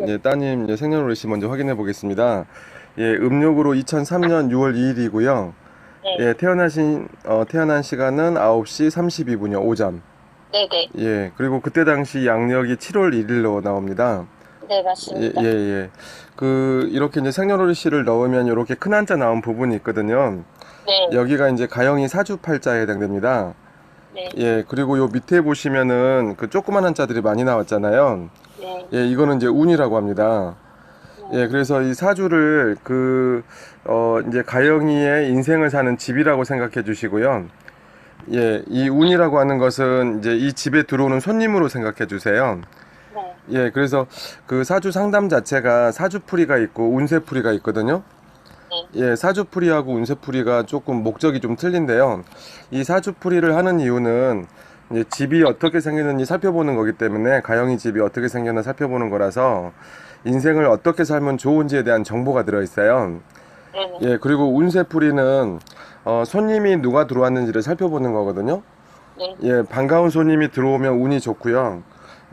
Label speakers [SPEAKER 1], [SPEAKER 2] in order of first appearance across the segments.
[SPEAKER 1] 이제 따님 이제 생년월일시 먼저 확인해 보겠습니다. 예, 음력으로 2003년 6월 2일이고요.
[SPEAKER 2] 네,
[SPEAKER 1] 예, 태어난 시간은 9시 32분이요, 오전.
[SPEAKER 2] 네네.
[SPEAKER 1] 예, 그리고 그때 당시 양력이 7월 1일로 나옵니다.
[SPEAKER 2] 네,
[SPEAKER 1] 예, 예,
[SPEAKER 2] 맞습니다.
[SPEAKER 1] 예. 이렇게 이제 생년월일시를 넣으면 이렇게 큰 한자 나온 부분이 있거든요.
[SPEAKER 2] 네,
[SPEAKER 1] 여기가 이제 가영이 사주팔자에 해당됩니다.
[SPEAKER 2] 네,
[SPEAKER 1] 예, 그리고 요 밑에 보시면은 그 조그만 한자들이 많이 나왔잖아요.
[SPEAKER 2] 네,
[SPEAKER 1] 예, 이거는 이제 운이라고 합니다. 예,
[SPEAKER 2] 네,
[SPEAKER 1] 그래서 이 사주를 이제 가영이의 인생을 사는 집이라고 생각해 주시고요. 예, 이 운이라고 하는 것은 이제 이 집에 들어오는 손님으로 생각해 주세요.
[SPEAKER 2] 네,
[SPEAKER 1] 예, 그래서 그 사주 상담 자체가 사주풀이가 있고 운세풀이가 있거든요.
[SPEAKER 2] 네,
[SPEAKER 1] 예, 사주풀이하고 운세풀이가 조금 목적이 좀 틀린데요. 이 사주풀이를 하는 이유는 이제 집이 어떻게 생겼는지 살펴보는 거기 때문에 가영이 집이 어떻게 생겼나 살펴보는 거라서 인생을 어떻게 살면 좋은지에 대한 정보가 들어있어요.
[SPEAKER 2] 네, 네,
[SPEAKER 1] 예, 그리고 운세풀이는 손님이 누가 들어왔는지를 살펴보는 거거든요.
[SPEAKER 2] 네,
[SPEAKER 1] 예, 반가운 손님이 들어오면 운이 좋고요.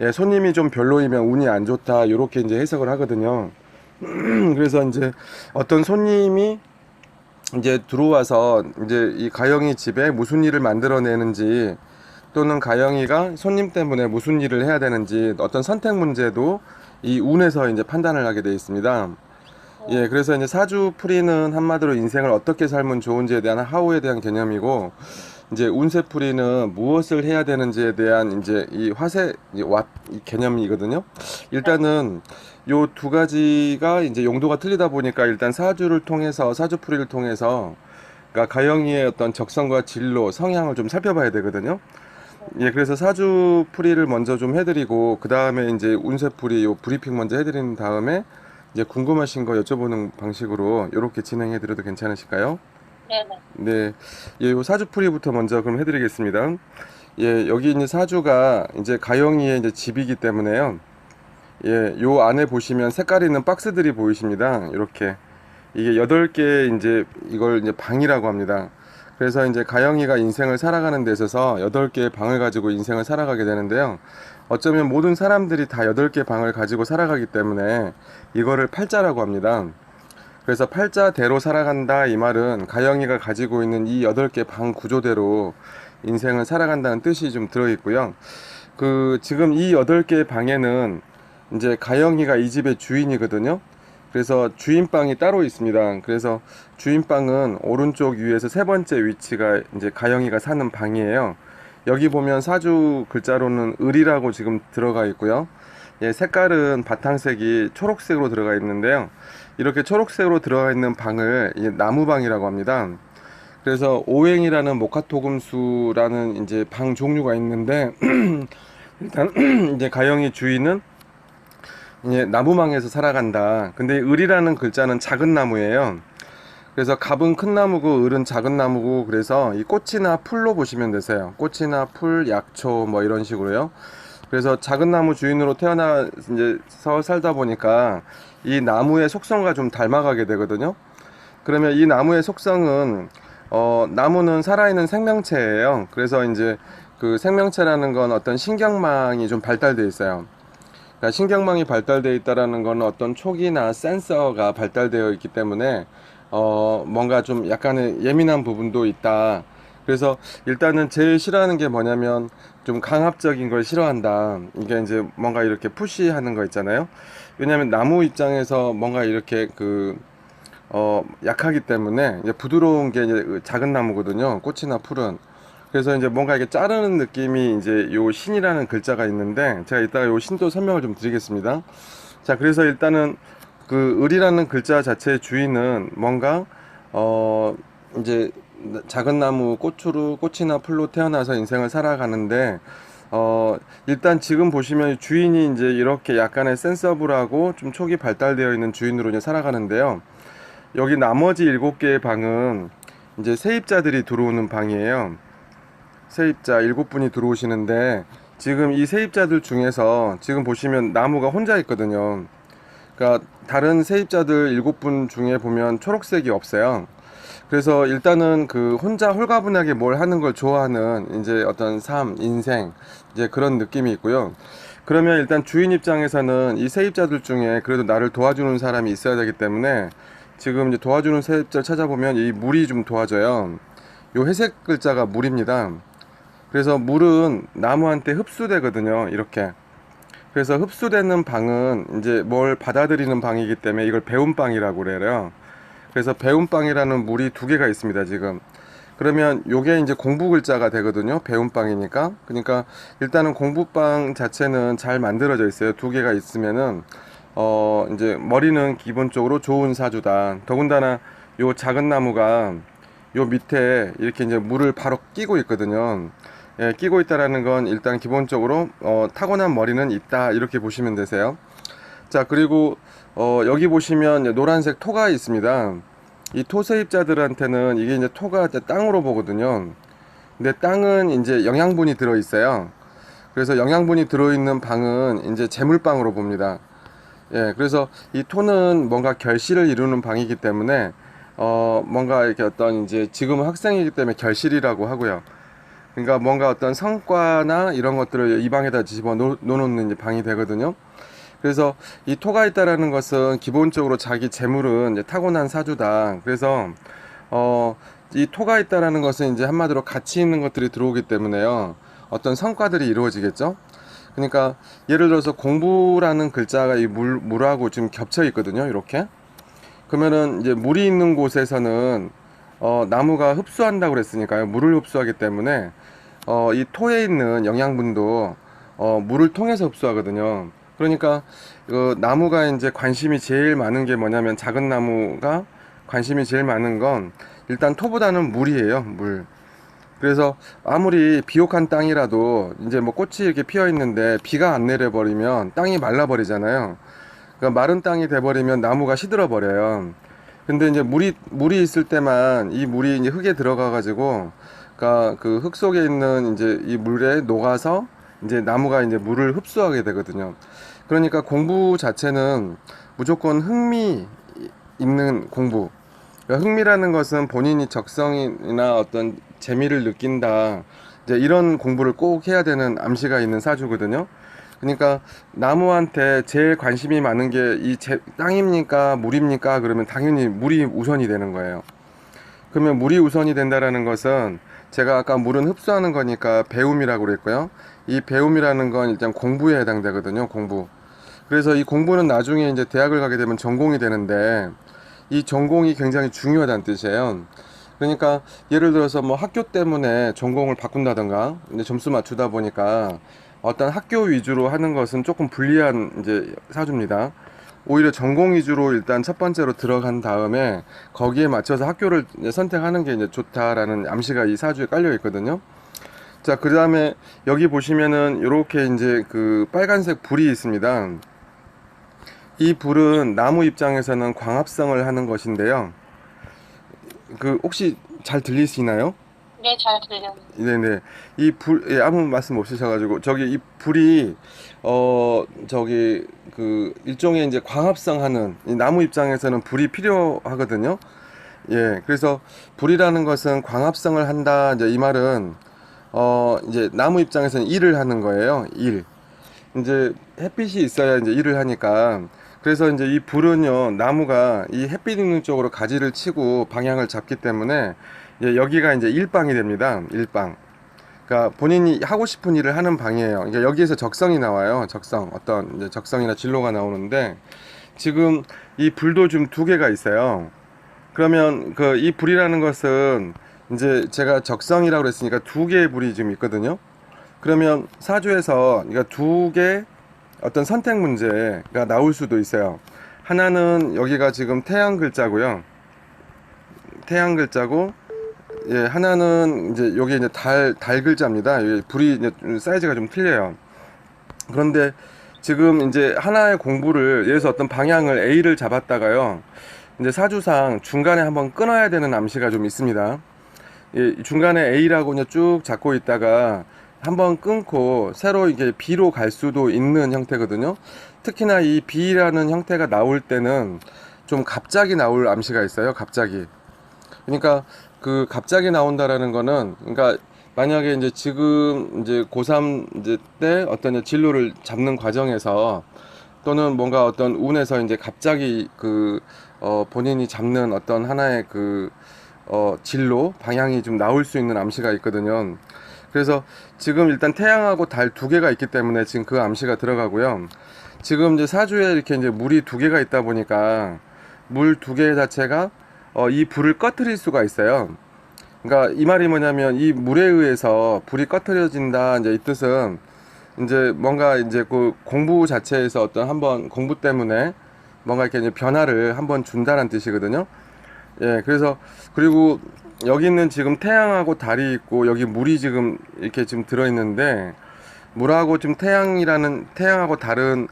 [SPEAKER 1] 예, 손님이 좀 별로이면 운이 안 좋다. 이렇게 이제 해석을 하거든요. 그래서 이제 어떤 손님이 이제 들어와서 이제 이 가영이 집에 무슨 일을 만들어내는지 또는 가영이가 손님 때문에 무슨 일을 해야 되는지 어떤 선택 문제도 이 운에서 이제 판단을 하게 되어 있습니다. 예, 그래서 이제 사주풀이는 한마디로 인생을 어떻게 살면 좋은지에 대한 하우에 대한 개념이고, 이제 운세풀이는 무엇을 해야 되는지에 대한 이제 이 화세, 이 개념이거든요.
[SPEAKER 2] 네,
[SPEAKER 1] 일단은 요 두 가지가 이제 용도가 틀리다 보니까 일단 사주풀이를 통해서, 그러니까 가영이의 어떤 적성과 진로, 성향을 좀 살펴봐야 되거든요. 예, 그래서 사주풀이를 먼저 좀 해드리고, 그 다음에 이제 운세풀이 요 브리핑 먼저 해드린 다음에, 이제 궁금하신 거 여쭤보는 방식으로 이렇게 진행해 드려도 괜찮으실까요?
[SPEAKER 2] 네, 네,
[SPEAKER 1] 네. 예, 요 사주풀이부터 먼저 그럼 해드리겠습니다. 예, 여기 이제 사주가 이제 가영이의 이제 집이기 때문에요. 예, 요 안에 보시면 색깔 있는 박스들이 보이십니다. 이렇게. 이게 8개 이제 이걸 이제 방이라고 합니다. 그래서 이제 가영이가 인생을 살아가는 데 있어서 8개의 방을 가지고 인생을 살아가게 되는데요. 어쩌면 모든 사람들이 다 8개 방을 가지고 살아가기 때문에 이거를 팔자라고 합니다. 그래서 팔자대로 살아간다 이 말은 가영이가 가지고 있는 이 8개 방 구조대로 인생을 살아간다는 뜻이 좀 들어 있고요. 지금 이 8개 방에는 이제 가영이가 이 집의 주인이거든요. 그래서 주인방이 따로 있습니다. 그래서 주인방은 오른쪽 위에서 세 번째 위치가 이제 가영이가 사는 방이에요. 여기 보면 사주 글자로는 을이라고 지금 들어가 있고요. 예, 색깔은 바탕색이 초록색으로 들어가 있는데요. 이렇게 초록색으로 들어가 있는 방을 이제 나무방이라고 합니다. 그래서 오행이라는 목화토금수라는 이제 방 종류가 있는데 일단 이제 가영이 주인은 이제 나무망에서 살아간다. 근데 을이라는 글자는 작은 나무예요. 그래서 갑은 큰 나무고 을은 작은 나무고 그래서 이 꽃이나 풀로 보시면 되세요. 꽃이나 풀, 약초 뭐 이런 식으로요. 그래서 작은 나무 주인으로 태어나 이제 서 살다 보니까 이 나무의 속성과 좀 닮아가게 되거든요. 그러면 이 나무의 속성은 나무는 살아있는 생명체예요. 그래서 이제 그 생명체라는 건 어떤 신경망이 좀 발달되어 있어요. 그러니까 신경망이 발달되어 있다라는 건 어떤 촉이나 센서가 발달되어 있기 때문에 뭔가 좀 약간의 예민한 부분도 있다. 그래서 일단은 제일 싫어하는 게 뭐냐면 좀 강압적인 걸 싫어한다. 이게 이제 뭔가 이렇게 푸시하는 거 있잖아요. 왜냐하면 나무 입장에서 뭔가 이렇게 약하기 때문에 이제 부드러운 게 이제 작은 나무거든요. 꽃이나 풀은. 그래서 이제 뭔가 이렇게 자르는 느낌이 이제 요 신이라는 글자가 있는데 제가 이따가 요 신도 설명을 좀 드리겠습니다. 자, 그래서 일단은 그 을이라는 글자 자체의 주인은 뭔가 어 이제 작은 나무 꽃으로 꽃이나 풀로 태어나서 인생을 살아가는데 일단 지금 보시면 주인이 이제 이렇게 약간의 센서블하고 좀 촉이 발달되어 있는 주인으로 이제 살아가는데요. 여기 나머지 7개의 방은 이제 세입자들이 들어오는 방이에요. 세입자 7분이 들어오시는데 지금 이 세입자들 중에서 지금 보시면 나무가 혼자 있거든요. 그러니까 다른 세입자들 7분 중에 보면 초록색이 없어요. 그래서 일단은 그 혼자 홀가분하게 뭘 하는 걸 좋아하는 이제 어떤 삶, 인생 이제 그런 느낌이 있고요. 그러면 일단 주인 입장에서는 이 세입자들 중에 그래도 나를 도와주는 사람이 있어야 되기 때문에 지금 이제 도와주는 세입자를 찾아보면 이 물이 좀 도와줘요. 요 회색 글자가 물입니다. 그래서 물은 나무한테 흡수되거든요. 이렇게. 그래서 흡수되는 방은 이제 뭘 받아들이는 방이기 때문에 이걸 배움방이라고 그래요. 그래서 배움방이라는 물이 두 개가 있습니다, 지금. 그러면 요게 이제 공부 글자가 되거든요. 배움방이니까. 그러니까 일단은 공부방 자체는 잘 만들어져 있어요. 두 개가 있으면은 이제 머리는 기본적으로 좋은 사주다. 더군다나 요 작은 나무가 요 밑에 이렇게 이제 물을 바로 끼고 있거든요. 예, 끼고 있다라는 건 일단 기본적으로 타고난 머리는 있다 이렇게 보시면 되세요. 자, 그리고 여기 보시면 이제 노란색 토가 있습니다. 이 토세입자들한테는 이게 이제 토가 이제 땅으로 보거든요. 근데 땅은 이제 영양분이 들어 있어요. 그래서 영양분이 들어 있는 방은 이제 재물방으로 봅니다. 예, 그래서 이 토는 뭔가 결실을 이루는 방이기 때문에 뭔가 이렇게 어떤 이제 지금은 학생이기 때문에 결실이라고 하고요. 그러니까 뭔가 어떤 성과나 이런 것들을 이 방에다 집어 놓는 이제 방이 되거든요. 그래서 이 토가 있다라는 것은 기본적으로 자기 재물은 이제 타고난 사주다. 그래서 이 토가 있다라는 것은 이제 한마디로 가치 있는 것들이 들어오기 때문에요. 어떤 성과들이 이루어지겠죠. 그러니까 예를 들어서 공부라는 글자가 이 물하고 좀 겹쳐 있거든요. 이렇게. 그러면은 이제 물이 있는 곳에서는 나무가 흡수한다고 그랬으니까요. 물을 흡수하기 때문에 이 토에 있는 영양분도 물을 통해서 흡수하거든요. 그러니까 나무가 이제 관심이 제일 많은 게 뭐냐면 작은 나무가 관심이 제일 많은 건 일단 토보다는 물이에요. 물. 그래서 아무리 비옥한 땅이라도 이제 뭐 꽃이 이렇게 피어 있는데 비가 안 내려버리면 땅이 말라버리잖아요. 그러니까 마른 땅이 돼버리면 나무가 시들어 버려요. 근데 이제 물이 있을 때만 이 물이 이제 흙에 들어가 가지고 그러니까 그 흙 속에 있는 이제 이 물에 녹아서 이제 나무가 이제 물을 흡수하게 되거든요. 그러니까 공부 자체는 무조건 흥미 있는 공부. 그러니까 흥미라는 것은 본인이 적성이나 어떤 재미를 느낀다. 이제 이런 공부를 꼭 해야 되는 암시가 있는 사주거든요. 그러니까 나무한테 제일 관심이 많은 게 이 땅입니까? 물입니까? 그러면 당연히 물이 우선이 되는 거예요. 그러면 물이 우선이 된다라는 것은 제가 아까 물은 흡수하는 거니까 배움이라고 그랬고요. 이 배움이라는 건 일단 공부에 해당되거든요. 공부. 그래서 이 공부는 나중에 이제 대학을 가게 되면 전공이 되는데 이 전공이 굉장히 중요하다는 뜻이에요. 그러니까 예를 들어서 뭐 학교 때문에 전공을 바꾼다던가 이제 점수 맞추다 보니까 어떤 학교 위주로 하는 것은 조금 불리한 이제 사주입니다. 오히려 전공 위주로 일단 첫 번째로 들어간 다음에 거기에 맞춰서 학교를 이제 선택하는 게 이제 좋다라는 암시가 이 사주에 깔려 있거든요. 자, 그 다음에 여기 보시면은 이렇게 이제 그 빨간색 불이 있습니다. 이 불은 나무 입장에서는 광합성을 하는 것인데요. 그 혹시 잘 들리시나요?
[SPEAKER 2] 네, 잘 들려요.
[SPEAKER 1] 네네. 이 불, 예, 아무 말씀 없으셔가지고, 저기 이 불이, 저기, 그, 일종의 이제 광합성하는, 이 나무 입장에서는 불이 필요하거든요. 예, 그래서 불이라는 것은 광합성을 한다, 이제 이 말은, 이제 나무 입장에서는 일을 하는 거예요. 일. 이제 햇빛이 있어야 이제 일을 하니까. 그래서 이제 이 불은요, 나무가 이 햇빛 있는 쪽으로 가지를 치고 방향을 잡기 때문에 여기가 이제 일방이 됩니다. 일방. 그러니까 본인이 하고 싶은 일을 하는 방이에요. 그러니까 여기에서 적성이 나와요. 적성. 어떤 이제 적성이나 진로가 나오는데 지금 이 불도 좀 두 개가 있어요. 그러면 그 이 불이라는 것은 이제 제가 적성이라고 그랬으니까 두 개의 불이 지금 있거든요. 그러면 사주에서 그러니까 두 개 어떤 선택 문제가 나올 수도 있어요. 하나는 여기가 지금 태양 글자고요. 태양 글자고, 예, 하나는 이제 여기 이제 달 글자입니다. 여기 불이 이제 사이즈가 좀 틀려요. 그런데 지금 이제 하나의 공부를 예를 들어서 어떤 방향을 A를 잡았다가요. 이제 사주상 중간에 한번 끊어야 되는 암시가 좀 있습니다. 예, 중간에 A라고 이제 쭉 잡고 있다가 한번 끊고 새로 이게 B로 갈 수도 있는 형태거든요. 특히나 이 B라는 형태가 나올 때는 좀 갑자기 나올 암시가 있어요. 갑자기. 그러니까 그 갑자기 나온다라는 거는 그러니까 만약에 이제 지금 이제 고3 이제 때 어떤 진로를 잡는 과정에서 또는 뭔가 어떤 운에서 이제 갑자기 본인이 잡는 어떤 하나의 진로 방향이 좀 나올 수 있는 암시가 있거든요. 그래서 지금 일단 태양하고 달 두 개가 있기 때문에 지금 그 암시가 들어가고요. 지금 이제 사주에 이렇게 이제 물이 두 개가 있다 보니까 물 두 개 자체가 이 불을 꺼트릴 수가 있어요. 그러니까 이 말이 뭐냐면 이 물에 의해서 불이 꺼트려진다 이제 이 뜻은 이제 뭔가 이제 그 공부 자체에서 어떤 한번 공부 때문에 뭔가 이렇게 이제 변화를 한번 준다는 뜻이거든요. 예, 그래서 그리고 여기 있는 지금 태양하고 달이 있고 여기 물이 지금 이렇게 지금 들어 있는데 물하고 지금 태양하고 달은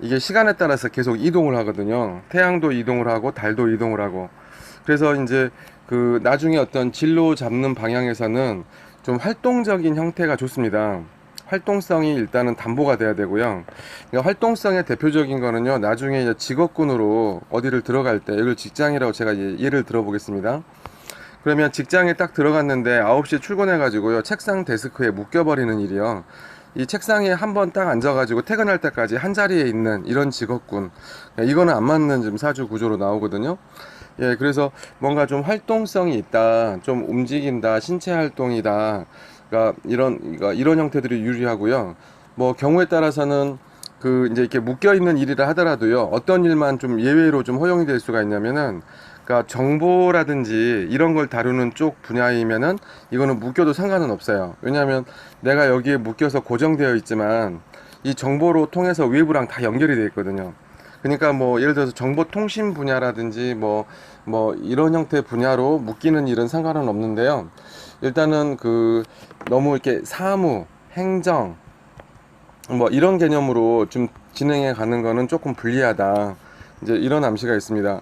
[SPEAKER 1] 이게 시간에 따라서 계속 이동을 하거든요. 태양도 이동을 하고 달도 이동을 하고. 그래서 이제 나중에 어떤 진로 잡는 방향에서는 좀 활동적인 형태가 좋습니다. 활동성이 일단은 담보가 돼야 되고요. 그러니까 활동성의 대표적인 거는요. 나중에 이제 직업군으로 어디를 들어갈 때 이걸 직장이라고 제가 예를 들어 보겠습니다. 그러면 직장에 딱 들어갔는데 9시에 출근해 가지고요. 책상 데스크에 묶여버리는 일이요. 이 책상에 한번 딱 앉아가지고 퇴근할 때까지 한 자리에 있는 이런 직업군. 이거는 안 맞는 지금 사주 구조로 나오거든요. 예, 그래서 뭔가 좀 활동성이 있다, 좀 움직인다, 신체 활동이다. 그러니까 이런 형태들이 유리하고요. 뭐 경우에 따라서는 이제 이렇게 묶여 있는 일이라 하더라도요. 어떤 일만 좀 예외로 좀 허용이 될 수가 있냐면은 그러니까 정보라든지 이런 걸 다루는 쪽 분야이면은 이거는 묶여도 상관은 없어요. 왜냐하면 내가 여기에 묶여서 고정되어 있지만 이 정보로 통해서 외부랑 다 연결이 되어 있거든요. 그러니까 뭐 예를 들어서 정보통신 분야라든지 뭐 이런 형태 분야로 묶이는 일은 상관은 없는데요. 일단은 너무 이렇게 사무, 행정 뭐 이런 개념으로 좀 진행해 가는 거는 조금 불리하다. 이제 이런 암시가 있습니다.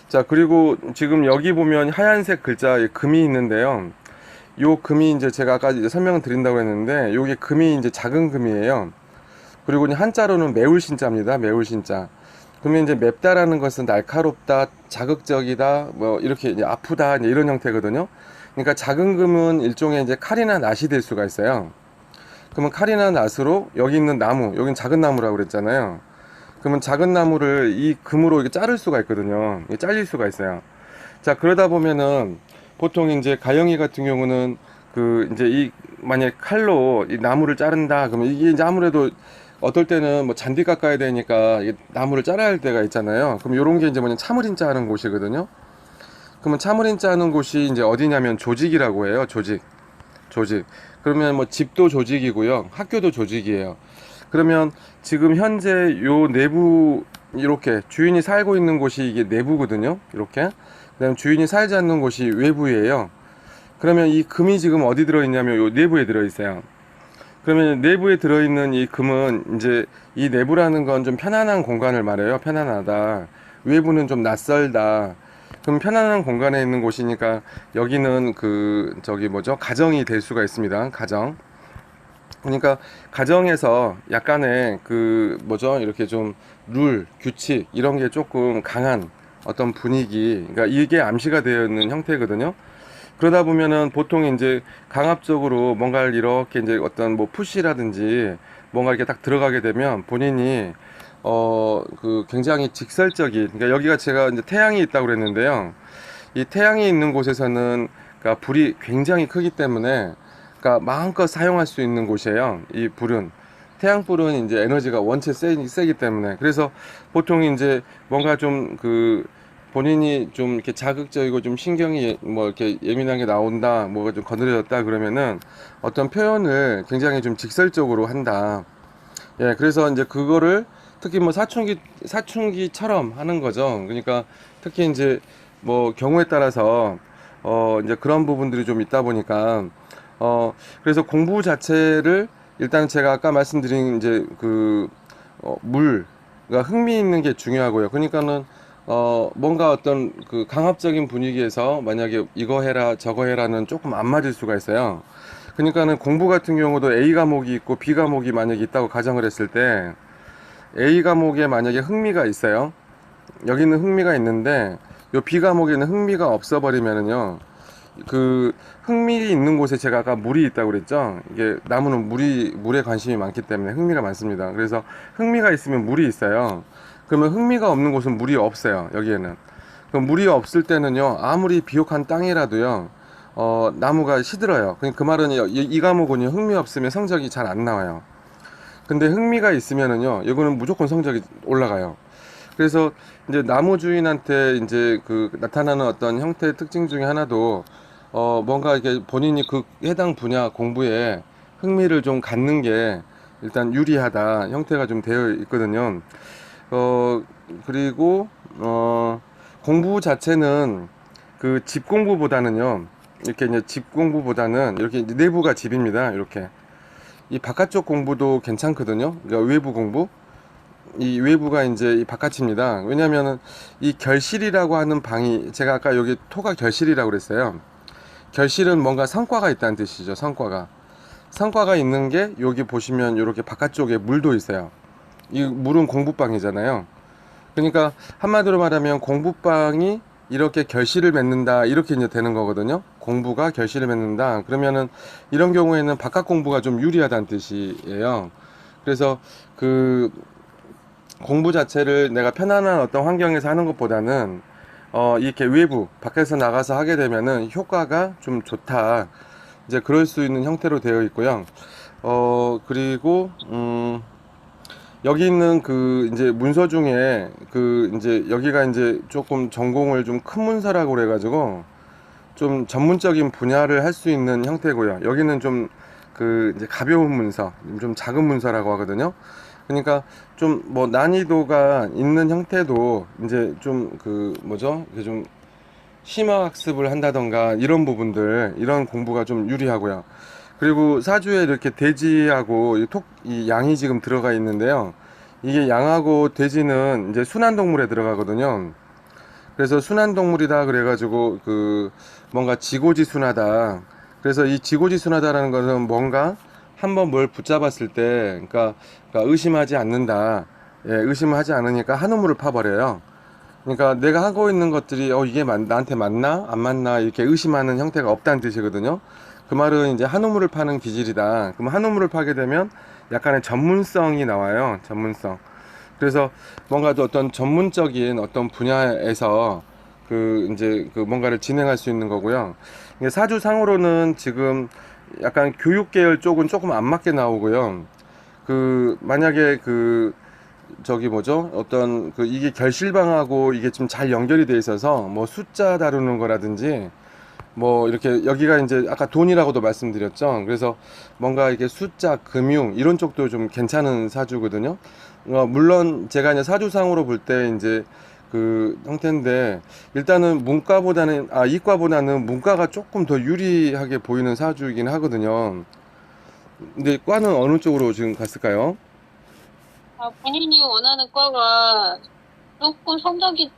[SPEAKER 1] 자, 그리고 지금 여기 보면 하얀색 글자에 금이 있는데요. 요 금이 이제 제가 아까 이제 설명을 드린다고 했는데 요게 금이 이제 작은 금이에요. 그리고 이제 한자로는 매울신자입니다. 매울신자. 그러면 이제 맵다라는 것은 날카롭다, 자극적이다, 뭐 이렇게 이제 아프다 이제 이런 형태거든요. 그러니까 작은 금은 일종의 이제 칼이나 낫이 될 수가 있어요. 그러면 칼이나 낫으로 여기 있는 나무, 여긴 작은 나무라고 그랬잖아요. 그러면 작은 나무를 이 금으로 이렇게 자를 수가 있거든요. 이게 잘릴 수가 있어요. 자, 그러다 보면은 보통 이제 가영이 같은 경우는 이제 만약 칼로 이 나무를 자른다 그러면 이게 이제 아무래도 어떨 때는 뭐 잔디 깎아야 되니까 이 나무를 잘라야 할 때가 있잖아요. 그럼 요런 게 이제 뭐냐 참을인자 하는 곳이거든요. 그러면 참을인자 하는 곳이 이제 어디냐면 조직이라고 해요. 조직. 그러면 뭐 집도 조직이고요. 학교도 조직이에요. 그러면 지금 현재 요 내부 이렇게 주인이 살고 있는 곳이 이게 내부거든요. 이렇게. 그다음 주인이 살지 않는 곳이 외부예요. 그러면 이 금이 지금 어디 들어 있냐면 요 내부에 들어 있어요. 그러면 내부에 들어 있는 이 금은 이제 이 내부라는 건 좀 편안한 공간을 말해요. 편안하다. 외부는 좀 낯설다. 그럼 편안한 공간에 있는 곳이니까 여기는 저기 뭐죠? 가정이 될 수가 있습니다. 가정. 그러니까 가정에서 약간의 뭐죠? 이렇게 좀 규칙 이런 게 조금 강한 어떤 분위기. 그러니까 이게 암시가 되어 있는 형태거든요. 그러다 보면은 보통 이제 강압적으로 뭔가를 이렇게 이제 어떤 뭐 푸시라든지 뭔가 이렇게 딱 들어가게 되면 본인이 굉장히 직설적인, 그러니까 여기가 제가 이제 태양이 있다고 그랬는데요. 이 태양이 있는 곳에서는 그러니까 불이 굉장히 크기 때문에 그러니까 마음껏 사용할 수 있는 곳이에요. 이 불은 태양불은 이제 에너지가 원체 세기 때문에 그래서 보통 이제 뭔가 좀 본인이 좀 이렇게 자극적이고 좀 신경이 뭐 이렇게 예민하게 나온다, 뭐가 좀 거느려졌다 그러면은 어떤 표현을 굉장히 좀 직설적으로 한다. 예, 그래서 이제 그거를 특히 뭐 사춘기처럼 하는 거죠. 그러니까 특히 이제 뭐 경우에 따라서 이제 그런 부분들이 좀 있다 보니까 그래서 공부 자체를 일단 제가 아까 말씀드린 이제 그러니까 흥미 있는 게 중요하고요. 그러니까는 뭔가 어떤 강압적인 분위기에서 만약에 이거 해라 저거 해라는 조금 안 맞을 수가 있어요. 그러니까는 공부 같은 경우도 A 과목이 있고 B 과목이 만약에 있다고 가정을 했을 때 A 과목에 만약에 흥미가 있어요. 여기는 흥미가 있는데 요 B 과목에는 흥미가 없어 버리면은요. 그 흙밀이 있는 곳에 제가 아까 물이 있다고 그랬죠. 이게 나무는 물에 관심이 많기 때문에 흙미가 많습니다. 그래서 흙미가 있으면 물이 있어요. 그러면 흙미가 없는 곳은 물이 없어요. 여기에는. 그럼 물이 없을 때는요, 아무리 비옥한 땅이라도요, 나무가 시들어요. 그 말은 이 과목은요, 흙미 없으면 성적이 잘 안 나와요. 근데 흙미가 있으면은요, 이거는 무조건 성적이 올라가요. 그래서 이제 나무 주인한테 이제 그 나타나는 어떤 형태의 특징 중에 하나도 뭔가 이게 본인이 그 해당 분야 공부에 흥미를 좀 갖는 게 일단 유리하다 형태가 좀 되어 있거든요. 어 그리고 공부 자체는 그 집 공부보다는요, 이렇게 이제 집 공부보다는 이렇게 이제 내부가 집입니다. 이렇게 이 바깥쪽 공부도 괜찮거든요. 그러니까 외부 공부. 이 외부가 이제 이 바깥입니다. 왜냐면은 이 결실이라고 하는 방이, 제가 아까 여기 토가 결실이라고 그랬어요. 결실은 뭔가 성과가 있다는 뜻이죠. 성과가 있는 게 여기 보시면 이렇게 바깥쪽에 물도 있어요. 이 물은 공부방이잖아요. 그러니까 한마디로 말하면 공부방이 이렇게 결실을 맺는다, 이렇게 이제 되는 거거든요. 공부가 결실을 맺는다. 그러면은 이런 경우에는 바깥 공부가 좀 유리하다는 뜻이에요. 그래서 그 공부 자체를 내가 편안한 어떤 환경에서 하는 것보다는 이렇게 외부 밖에서 나가서 하게 되면은 효과가 좀 좋다, 이제 그럴 수 있는 형태로 되어 있고요. 그리고 여기 있는 그 이제 문서 중에 그 이제 여기가 이제 조금 전공을 좀 큰 문서라고 그래가지고 좀 전문적인 분야를 할 수 있는 형태고요. 여기는 좀 그 이제 가벼운 문서, 좀 작은 문서라고 하거든요. 그러니까 좀 뭐 난이도가 있는 형태도 이제 좀 그 뭐죠? 이게 좀 심화 학습을 한다던가 이런 부분들, 이런 공부가 좀 유리하고요. 그리고 사주에 이렇게 돼지하고 이 양이 지금 들어가 있는데요. 이게 양하고 돼지는 이제 순환동물에 들어가거든요. 그래서 순환동물이다 그래가지고 그 뭔가 지고지순하다. 그래서 이 지고지순하다라는 것은 뭔가 한번 뭘 붙잡았을 때, 그러니까 의심하지 않는다. 예, 의심을 하지 않으니까 한 우물을 파버려요. 그러니까 내가 하고 있는 것들이 이게 나한테 맞나 안 맞나 이렇게 의심하는 형태가 없다는 뜻이거든요. 그 말은 이제 한 우물을 파는 기질이다. 그럼 한 우물을 파게 되면 약간의 전문성이 나와요. 전문성. 그래서 뭔가 또 어떤 전문적인 어떤 분야에서 그 이제 그 뭔가를 진행할 수 있는 거고요. 이게 사주상으로는 지금 약간 교육 계열 쪽은 조금 안 맞게 나오고요. 그 만약에 그 저기 뭐죠? 어떤 그 이게 결실방하고 이게 좀 잘 연결이 돼 있어서 뭐 숫자 다루는 거라든지 뭐 이렇게 여기가 이제 아까 돈이라고도 말씀드렸죠. 그래서 뭔가 이게 숫자, 금융 이런 쪽도 좀 괜찮은 사주거든요. 물론 제가 이제 사주상으로 볼 때 이제 그 형태인데, 일단은 이과보다는 문과가 조금 더 유리하게 보이는 사주이긴 하거든요. 근데 과는 어느 쪽으로 지금 갔을까요?
[SPEAKER 2] 본인이 원하는 과가 조금 성적이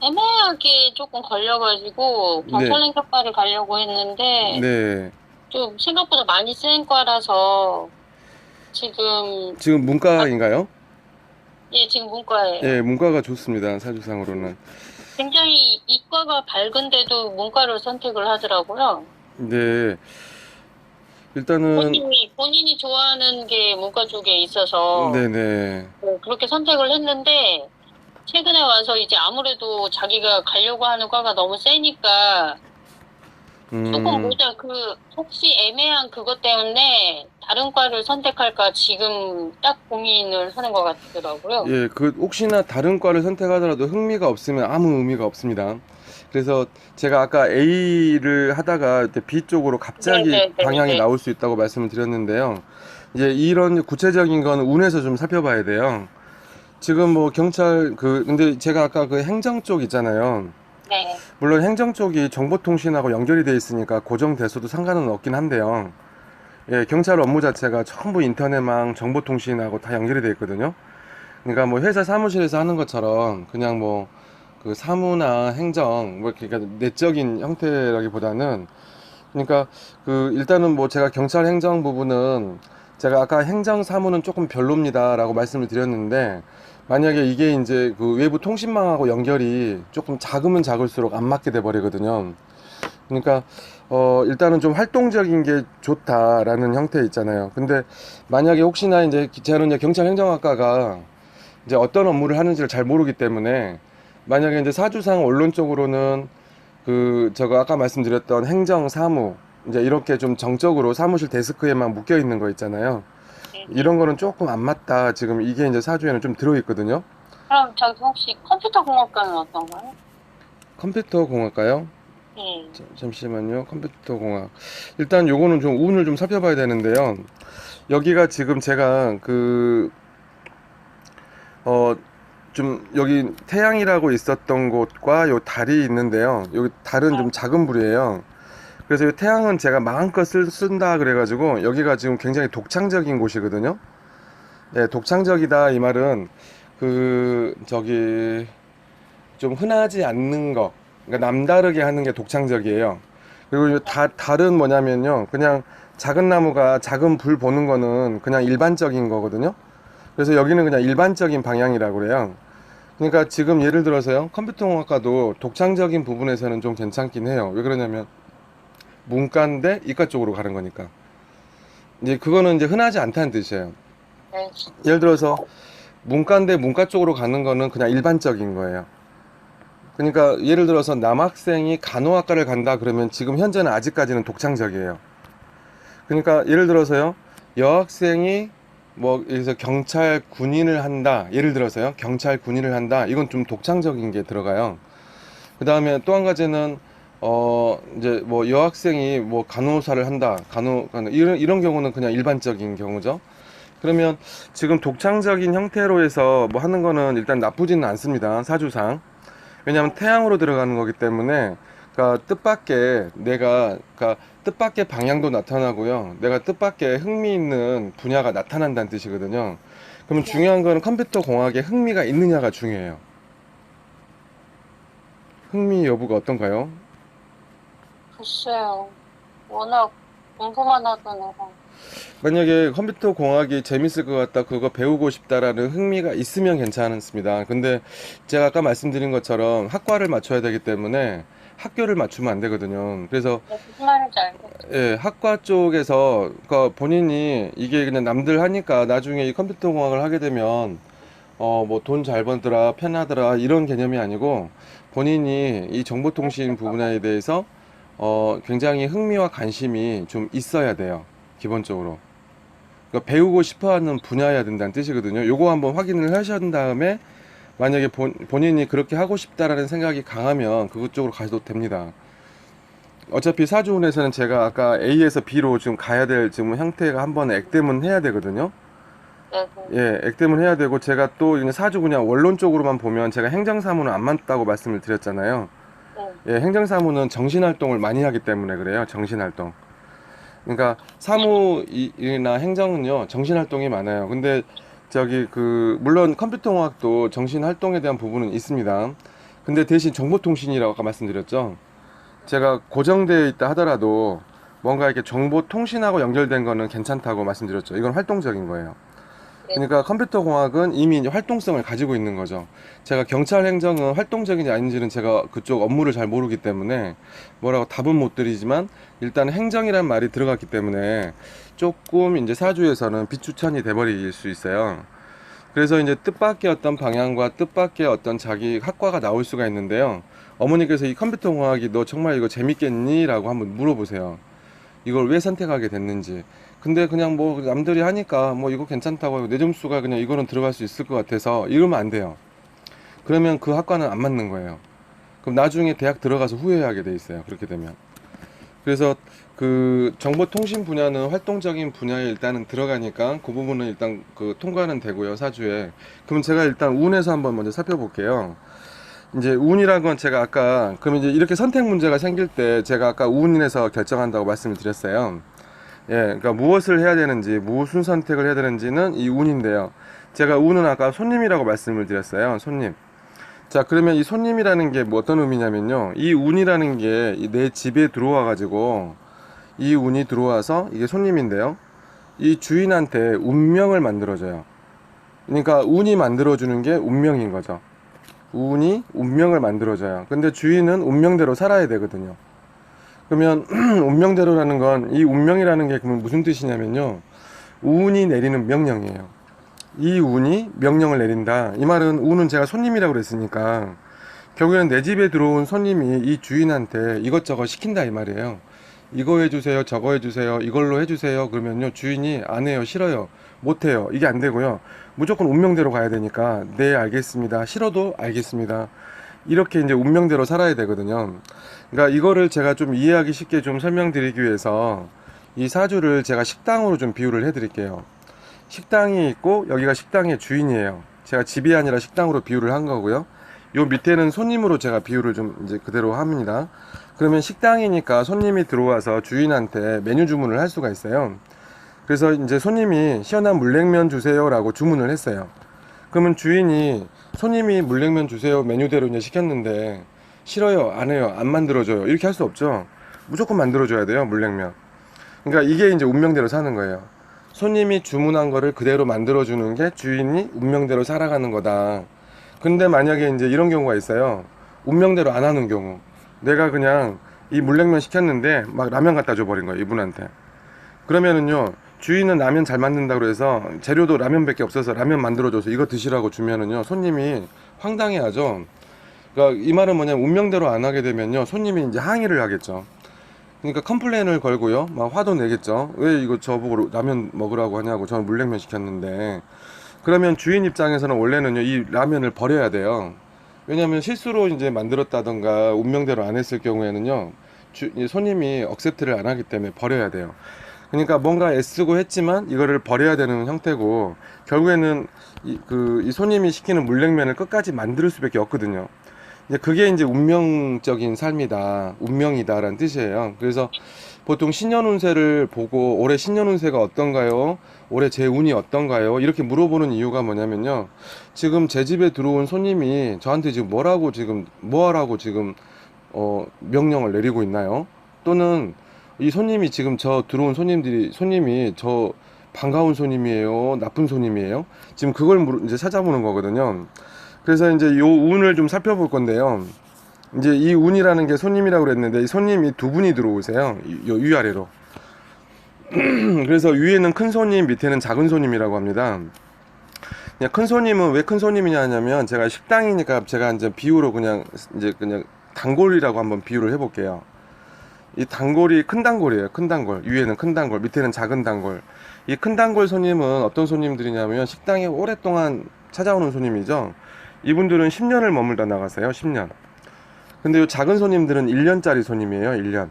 [SPEAKER 2] 애매하게 조금 걸려가지고
[SPEAKER 1] 네,
[SPEAKER 2] 경찰행정과를 가려고 했는데
[SPEAKER 1] 네.
[SPEAKER 2] 좀 생각보다 많이 센 과라서 지금
[SPEAKER 1] 지금 문과인가요?
[SPEAKER 2] 예, 지금 문과예요.
[SPEAKER 1] 예, 문과가 좋습니다. 사주상으로는.
[SPEAKER 2] 굉장히 이과가 밝은데도 문과를 선택을 하더라고요.
[SPEAKER 1] 네, 일단은
[SPEAKER 2] 본인이 좋아하는 게 문과 쪽에 있어서
[SPEAKER 1] 네네.
[SPEAKER 2] 그렇게 선택을 했는데 최근에 와서 이제 아무래도 자기가 가려고 하는 과가 너무 세니까 조금
[SPEAKER 1] 음,
[SPEAKER 2] 모자 혹시 애매한 그것 때문에 다른 과를 선택할까 지금 딱 고민을 하는 것 같더라고요.
[SPEAKER 1] 예, 그 혹시나 다른 과를 선택하더라도 흥미가 없으면 아무 의미가 없습니다. 그래서 제가 아까 A를 하다가 이제 B 쪽으로 갑자기 방향이
[SPEAKER 2] 네네네네.
[SPEAKER 1] 나올 수 있다고 말씀을 드렸는데요. 이제 이런 구체적인 건 운에서 좀 살펴봐야 돼요. 지금 뭐 근데 제가 아까 그 행정 쪽 있잖아요.
[SPEAKER 2] 네.
[SPEAKER 1] 물론 행정 쪽이 정보통신하고 연결이 돼 있으니까 고정돼서도 상관은 없긴 한데요. 예, 경찰 업무 자체가 전부 인터넷망 정보통신하고 다 연결이 돼 있거든요. 그러니까 뭐 회사 사무실에서 하는 것처럼 그냥 뭐 그 사무나 행정 뭐 이렇게 그러니까 내적인 형태라기보다는, 그러니까 그 일단은 뭐 제가 경찰 행정 부분은 제가 아까 행정 사무는 조금 별로입니다라고 말씀을 드렸는데, 만약에 이게 이제 그 외부 통신망하고 연결이 조금 작으면 작을수록 안 맞게 돼 버리거든요. 그러니까 일단은 좀 활동적인 게 좋다라는 형태 있잖아요. 근데 만약에 혹시나 이제 저는 이제 경찰 행정학과가 이제 어떤 업무를 하는지를 잘 모르기 때문에 만약에 이제 사주상 원론적으로는 그 저거 아까 말씀드렸던 행정 사무 이제 이렇게 좀 정적으로 사무실 데스크에만 묶여 있는 거 있잖아요.
[SPEAKER 2] 네네.
[SPEAKER 1] 이런 거는 조금 안 맞다. 지금 이게 이제 사주에는 좀 들어 있거든요.
[SPEAKER 2] 그럼 저기 혹시 컴퓨터 공학과는 어떤가요?
[SPEAKER 1] 컴퓨터 공학과요?
[SPEAKER 2] 네.
[SPEAKER 1] 잠시만요. 컴퓨터 공학. 일단 요거는 좀 운을 좀 살펴봐야 되는데요. 여기가 지금 제가 좀 여기 태양이라고 있었던 곳과 요 달이 있는데요. 여기 달은 좀 작은 불이에요. 그래서 이 태양은 제가 마음껏 쓴다 그래가지고 여기가 지금 굉장히 독창적인 곳이거든요. 네, 독창적이다 이 말은 저기 좀 흔하지 않는 거, 그러니까 남다르게 하는 게 독창적이에요. 그리고 달은 뭐냐면요, 그냥 작은 나무가 작은 불 보는 거는 그냥 일반적인 거거든요. 그래서 여기는 그냥 일반적인 방향이라고 그래요. 그러니까 지금 예를 들어서요, 컴퓨터공학과도 독창적인 부분에서는 좀 괜찮긴 해요. 왜 그러냐면 문과인데 이과 쪽으로 가는 거니까. 이제 그거는 이제 흔하지 않다는 뜻이에요.
[SPEAKER 2] 네.
[SPEAKER 1] 예를 들어서 문과인데 문과 쪽으로 가는 거는 그냥 일반적인 거예요. 그러니까 예를 들어서 남학생이 간호학과를 간다 그러면 지금 현재는 아직까지는 독창적이에요. 그러니까 예를 들어서요, 여학생이 뭐 여기서 경찰 군인을 한다. 예를 들어서요, 경찰 군인을 한다. 이건 좀 독창적인 게 들어가요. 그 다음에 또 한 가지는 이제 뭐 여학생이 뭐 간호사를 한다. 이런 경우는 그냥 일반적인 경우죠. 그러면 지금 독창적인 형태로 해서 뭐 하는 거는 일단 나쁘지는 않습니다. 사주상. 왜냐하면 태양으로 들어가는 거기 때문에 그러니까 뜻밖의 그러니까 뜻밖의 방향도 나타나고요. 내가 뜻밖의 흥미 있는 분야가 나타난다는 뜻이거든요. 그러면 중요한 거는 컴퓨터 공학에 흥미가 있느냐가 중요해요. 흥미 여부가 어떤가요?
[SPEAKER 2] 글쎄요. 워낙 공부만 하던 애라.
[SPEAKER 1] 만약에 컴퓨터 공학이 재밌을 것 같다, 그거 배우고 싶다라는 흥미가 있으면 괜찮습니다. 근데 제가 아까 말씀드린 것처럼 학과를 맞춰야 되기 때문에 학교를 맞추면 안 되거든요. 그래서
[SPEAKER 2] 네, 무슨 말인지 알겠죠?
[SPEAKER 1] 예, 학과 쪽에서 그러니까 본인이 이게 그냥 남들 하니까 나중에 이 컴퓨터 공학을 하게 되면 뭐 돈 잘 벌더라, 편하더라 이런 개념이 아니고 본인이 이 정보통신 부분에 대해서 굉장히 흥미와 관심이 좀 있어야 돼요. 기본적으로. 그러니까 배우고 싶어 하는 분야여야 된다는 뜻이거든요. 요거 한번 확인을 하신 다음에 만약에 본인이 그렇게 하고 싶다라는 생각이 강하면 그것 쪽으로 가셔도 됩니다. 어차피 사주운에서는 제가 아까 A에서 B로 지금 가야 될 지금 형태가 한번 액땜은 해야 되거든요.
[SPEAKER 2] 네,
[SPEAKER 1] 예, 액땜을 해야 되고 제가 또 그냥 사주 그냥 원론적으로만 보면 제가 행정사무는 안 맞다고 말씀을 드렸잖아요.
[SPEAKER 2] 네,
[SPEAKER 1] 예, 행정사무는 정신활동을 많이 하기 때문에 그래요. 정신활동. 그러니까 사무이나 행정은요 정신활동이 많아요. 근데 물론 컴퓨터공학도 정신활동에 대한 부분은 있습니다. 근데 대신 정보통신이라고 아까 말씀드렸죠. 제가 고정되어 있다 하더라도 뭔가 이렇게 정보통신하고 연결된 거는 괜찮다고 말씀드렸죠. 이건 활동적인 거예요.
[SPEAKER 2] 네,
[SPEAKER 1] 그러니까 컴퓨터 공학은 이미 이제 활동성을 가지고 있는 거죠. 제가 경찰 행정은 활동적인지 아닌지는 제가 그쪽 업무를 잘 모르기 때문에 뭐라고 답은 못 드리지만 일단 행정이란 말이 들어갔기 때문에 조금 이제 사주에서는 비추천이 돼버릴 수 있어요. 그래서 이제 뜻밖의 어떤 방향과 뜻밖의 어떤 자기 학과가 나올 수가 있는데요. 어머니께서 이 컴퓨터 공학이 너 정말 이거 재밌겠니? 라고 한번 물어보세요. 이걸 왜 선택하게 됐는지. 근데 그냥 뭐 남들이 하니까 뭐 이거 괜찮다고 내 점수가 그냥 이거는 들어갈 수 있을 것 같아서 이러면 안 돼요. 그러면 그 학과는 안 맞는 거예요. 그럼 나중에 대학 들어가서 후회하게 돼 있어요. 그렇게 되면. 그래서 그 정보통신 분야는 활동적인 분야에 일단은 들어가니까 그 부분은 일단 그 통과는 되고요. 사주에. 그럼 제가 일단 운에서 한번 먼저 살펴볼게요. 이제 운이란 건 제가 아까 그럼 이제 이렇게 선택 문제가 생길 때 제가 아까 운에서 결정한다고 말씀을 드렸어요. 예, 그러니까 무엇을 해야 되는지, 무슨 선택을 해야 되는지는 이 운인데요. 제가 운은 아까 손님이라고 말씀을 드렸어요. 손님. 자, 그러면 이 손님이라는 게 뭐 어떤 의미냐면요. 이 운이라는 게 내 집에 들어와 가지고 이 운이 들어와서 이게 손님인데요. 이 주인한테 운명을 만들어줘요. 그러니까 운이 만들어주는 게 운명인 거죠. 운이 운명을 만들어줘요. 근데 주인은 운명대로 살아야 되거든요. 그러면 운명대로라는 건, 이 운명이라는 게 그러면 무슨 뜻이냐면요, 운이 내리는 명령이에요. 이 운이 명령을 내린다. 이 말은 운은 제가 손님이라고 그랬으니까 결국에는 내 집에 들어온 손님이 이 주인한테 이것저것 시킨다 이 말이에요. 이거 해주세요, 저거 해주세요, 이걸로 해주세요. 그러면요, 주인이 안 해요, 싫어요, 못 해요. 이게 안 되고요. 무조건 운명대로 가야 되니까, 네, 알겠습니다. 싫어도 알겠습니다. 이렇게 이제 운명대로 살아야 되거든요. 그러니까 이거를 제가 좀 이해하기 쉽게 좀 설명드리기 위해서 이 사주를 제가 식당으로 좀 비유를 해드릴게요. 식당이 있고 여기가 식당의 주인이에요. 제가 집이 아니라 식당으로 비유를 한 거고요. 요 밑에는 손님으로 제가 비유를 좀 이제 그대로 합니다. 그러면 식당이니까 손님이 들어와서 주인한테 메뉴 주문을 할 수가 있어요. 그래서 이제 손님이 시원한 물냉면 주세요라고 주문을 했어요. 그러면 주인이 손님이 물냉면 주세요 메뉴대로 이제 시켰는데 싫어요, 안 해요, 안 만들어줘요, 이렇게 할 수 없죠. 무조건 만들어줘야 돼요, 물냉면. 그러니까 이게 이제 운명대로 사는 거예요. 손님이 주문한 거를 그대로 만들어주는 게 주인이 운명대로 살아가는 거다. 근데 만약에 이제 이런 경우가 있어요. 운명대로 안 하는 경우. 내가 그냥 이 물냉면 시켰는데 막 라면 갖다 줘버린 거예요, 이분한테. 그러면은요, 주인은 라면 잘 만든다고 해서 재료도 라면밖에 없어서 라면 만들어줘서 이거 드시라고 주면은요, 손님이 황당해하죠. 그러니까 이 말은 뭐냐면 운명대로 안 하게 되면요, 손님이 이제 항의를 하겠죠. 그러니까 컴플레인을 걸고요, 막 화도 내겠죠. 왜 이거 저보고 라면 먹으라고 하냐고, 저는 물냉면 시켰는데. 그러면 주인 입장에서는 원래는요, 이 라면을 버려야 돼요. 왜냐하면 실수로 이제 만들었다던가 운명대로 안 했을 경우에는요, 이 손님이 억셉트를 안 하기 때문에 버려야 돼요. 그러니까 뭔가 애쓰고 했지만 이거를 버려야 되는 형태고, 결국에는 이 손님이 시키는 물냉면을 끝까지 만들 수밖에 없거든요. 이제 그게 이제 운명적인 삶이다, 운명이다라는 뜻이에요. 그래서 보통 신년운세를 보고 올해 신년운세가 어떤가요? 올해 제 운이 어떤가요? 이렇게 물어보는 이유가 뭐냐면요, 지금 제 집에 들어온 손님이 저한테 지금 뭐라고 지금 뭐하라고 지금 명령을 내리고 있나요? 또는 이 손님이 지금 저 들어온 손님이 저 반가운 손님이에요, 나쁜 손님이에요? 지금 그걸 이제 찾아보는 거거든요. 그래서 이제 요 운을 좀 살펴볼 건데요. 이제 이 운이라는 게 손님이라고 그랬는데, 이 손님이 두 분이 들어오세요. 요 위아래로. 그래서 위에는 큰 손님, 밑에는 작은 손님이라고 합니다. 그냥 큰 손님은 왜 큰 손님이냐 하냐면, 제가 식당이니까 제가 이제 비유로 그냥 단골이라고 한번 비유를 해볼게요. 이 단골이 큰 단골이에요. 큰 단골. 위에는 큰 단골, 밑에는 작은 단골. 이 큰 단골 손님은 어떤 손님들이냐면 식당에 오랫동안 찾아오는 손님이죠. 이분들은 10년을 머물다 나가세요. 10년. 근데 이 작은 손님들은 1년짜리 손님이에요. 1년.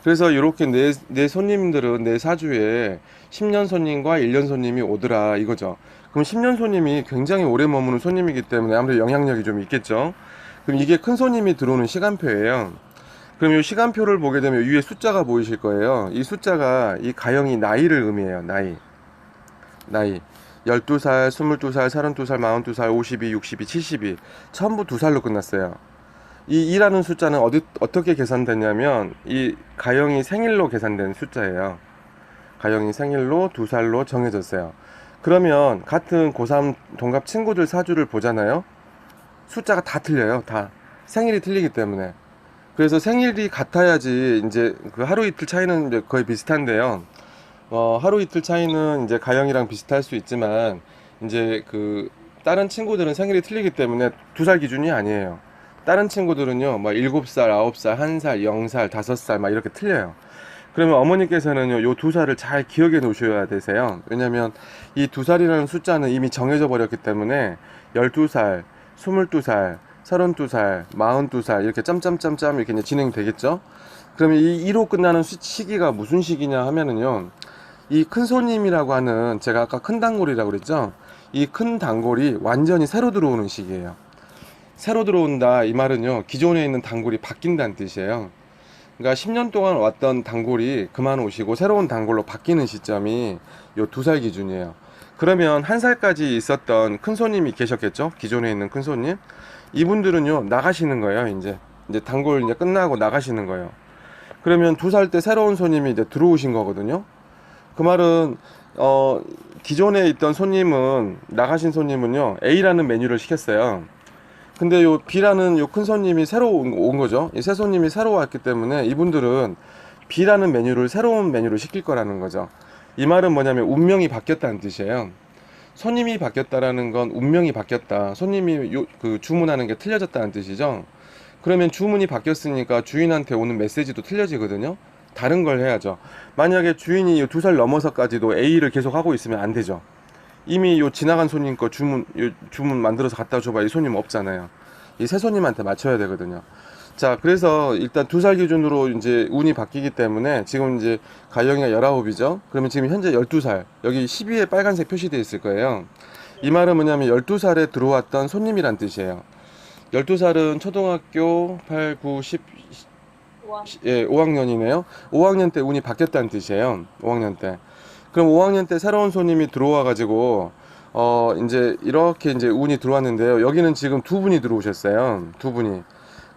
[SPEAKER 1] 그래서 이렇게 내 손님들은 내 사주에 10년 손님과 1년 손님이 오더라 이거죠. 그럼 10년 손님이 굉장히 오래 머무는 손님이기 때문에 아무래도 영향력이 좀 있겠죠. 그럼 이게 큰 손님이 들어오는 시간표예요. 그럼 이 시간표를 보게 되면 위에 숫자가 보이실 거예요. 이 숫자가 이 가형이 나이를 의미해요. 나이. 12살, 22살, 32살, 42살, 52, 62, 72. 전부 2살로 끝났어요. 이 2라는 숫자는 어떻게 계산됐냐면, 이 가형이 생일로 계산된 숫자예요. 가형이 생일로 2살로 정해졌어요. 그러면 같은 고3 동갑 친구들 사주를 보잖아요. 숫자가 다 틀려요. 다. 생일이 틀리기 때문에. 그래서 생일이 같아야지 이제 그 하루 이틀 차이는 이제 거의 비슷한데요. 하루 이틀 차이는 이제 가형이랑 비슷할 수 있지만, 이제 그 다른 친구들은 생일이 틀리기 때문에 2살 기준이 아니에요. 다른 친구들은요, 막 7살, 9살, 1살, 0살, 5살 막 이렇게 틀려요. 그러면 어머니께서는요, 요 2살을 잘 기억해 놓으셔야 되세요. 왜냐면 이 2살이라는 숫자는 이미 정해져 버렸기 때문에 12살, 22살, 32살, 42살 이렇게 짬짬짬짬 이렇게 이제 진행되겠죠. 그러면 이 2로 끝나는 시기가 무슨 시기냐 하면은요, 이 큰 손님이라고 하는, 제가 아까 큰 단골이라고 그랬죠. 이 큰 단골이 완전히 새로 들어오는 시기예요. 새로 들어온다 이 말은요, 기존에 있는 단골이 바뀐다는 뜻이에요. 그러니까 10년 동안 왔던 단골이 그만 오시고 새로운 단골로 바뀌는 시점이 요 2살 기준이에요. 그러면 1살까지 있었던 큰 손님이 계셨겠죠. 기존에 있는 큰 손님, 이분들은요 나가시는 거예요. 이제 단골 이제 끝나고 나가시는 거예요. 그러면 2살 때 새로운 손님이 이제 들어오신 거거든요. 그 말은 기존에 있던 손님은, 나가신 손님은요 A라는 메뉴를 시켰어요. 근데 요 B라는 요 큰 손님이 새로 온 거죠. 이 새 손님이 새로 왔기 때문에 이분들은 B라는 메뉴를 새로운 메뉴로 시킬 거라는 거죠. 이 말은 뭐냐면 운명이 바뀌었다는 뜻이에요. 손님이 바뀌었다라는 건 운명이 바뀌었다. 손님이 그 주문하는 게 틀려졌다는 뜻이죠. 그러면 주문이 바뀌었으니까 주인한테 오는 메시지도 틀려지거든요. 다른 걸 해야죠. 만약에 주인이 2살 넘어서까지도 A를 계속 하고 있으면 안 되죠. 이미 요 지나간 손님 거 주문 만들어서 갖다 줘봐. 이 손님 없잖아요. 이 새 손님한테 맞춰야 되거든요. 자, 그래서 일단 2살 기준으로 이제 운이 바뀌기 때문에 지금 이제 가영이가 19이죠. 그러면 지금 현재 12살. 여기 12에 빨간색 표시되어 있을 거예요. 이 말은 뭐냐면 12살에 들어왔던 손님이란 뜻이에요. 12살은 초등학교 8, 9, 10,
[SPEAKER 2] 와.
[SPEAKER 1] 예, 5학년이네요. 5학년 때 운이 바뀌었다는 뜻이에요. 5학년 때. 그럼 5학년 때 새로운 손님이 들어와 가지고 이제 이렇게 이제 운이 들어왔는데요. 여기는 지금 두 분이 들어오셨어요. 두 분이.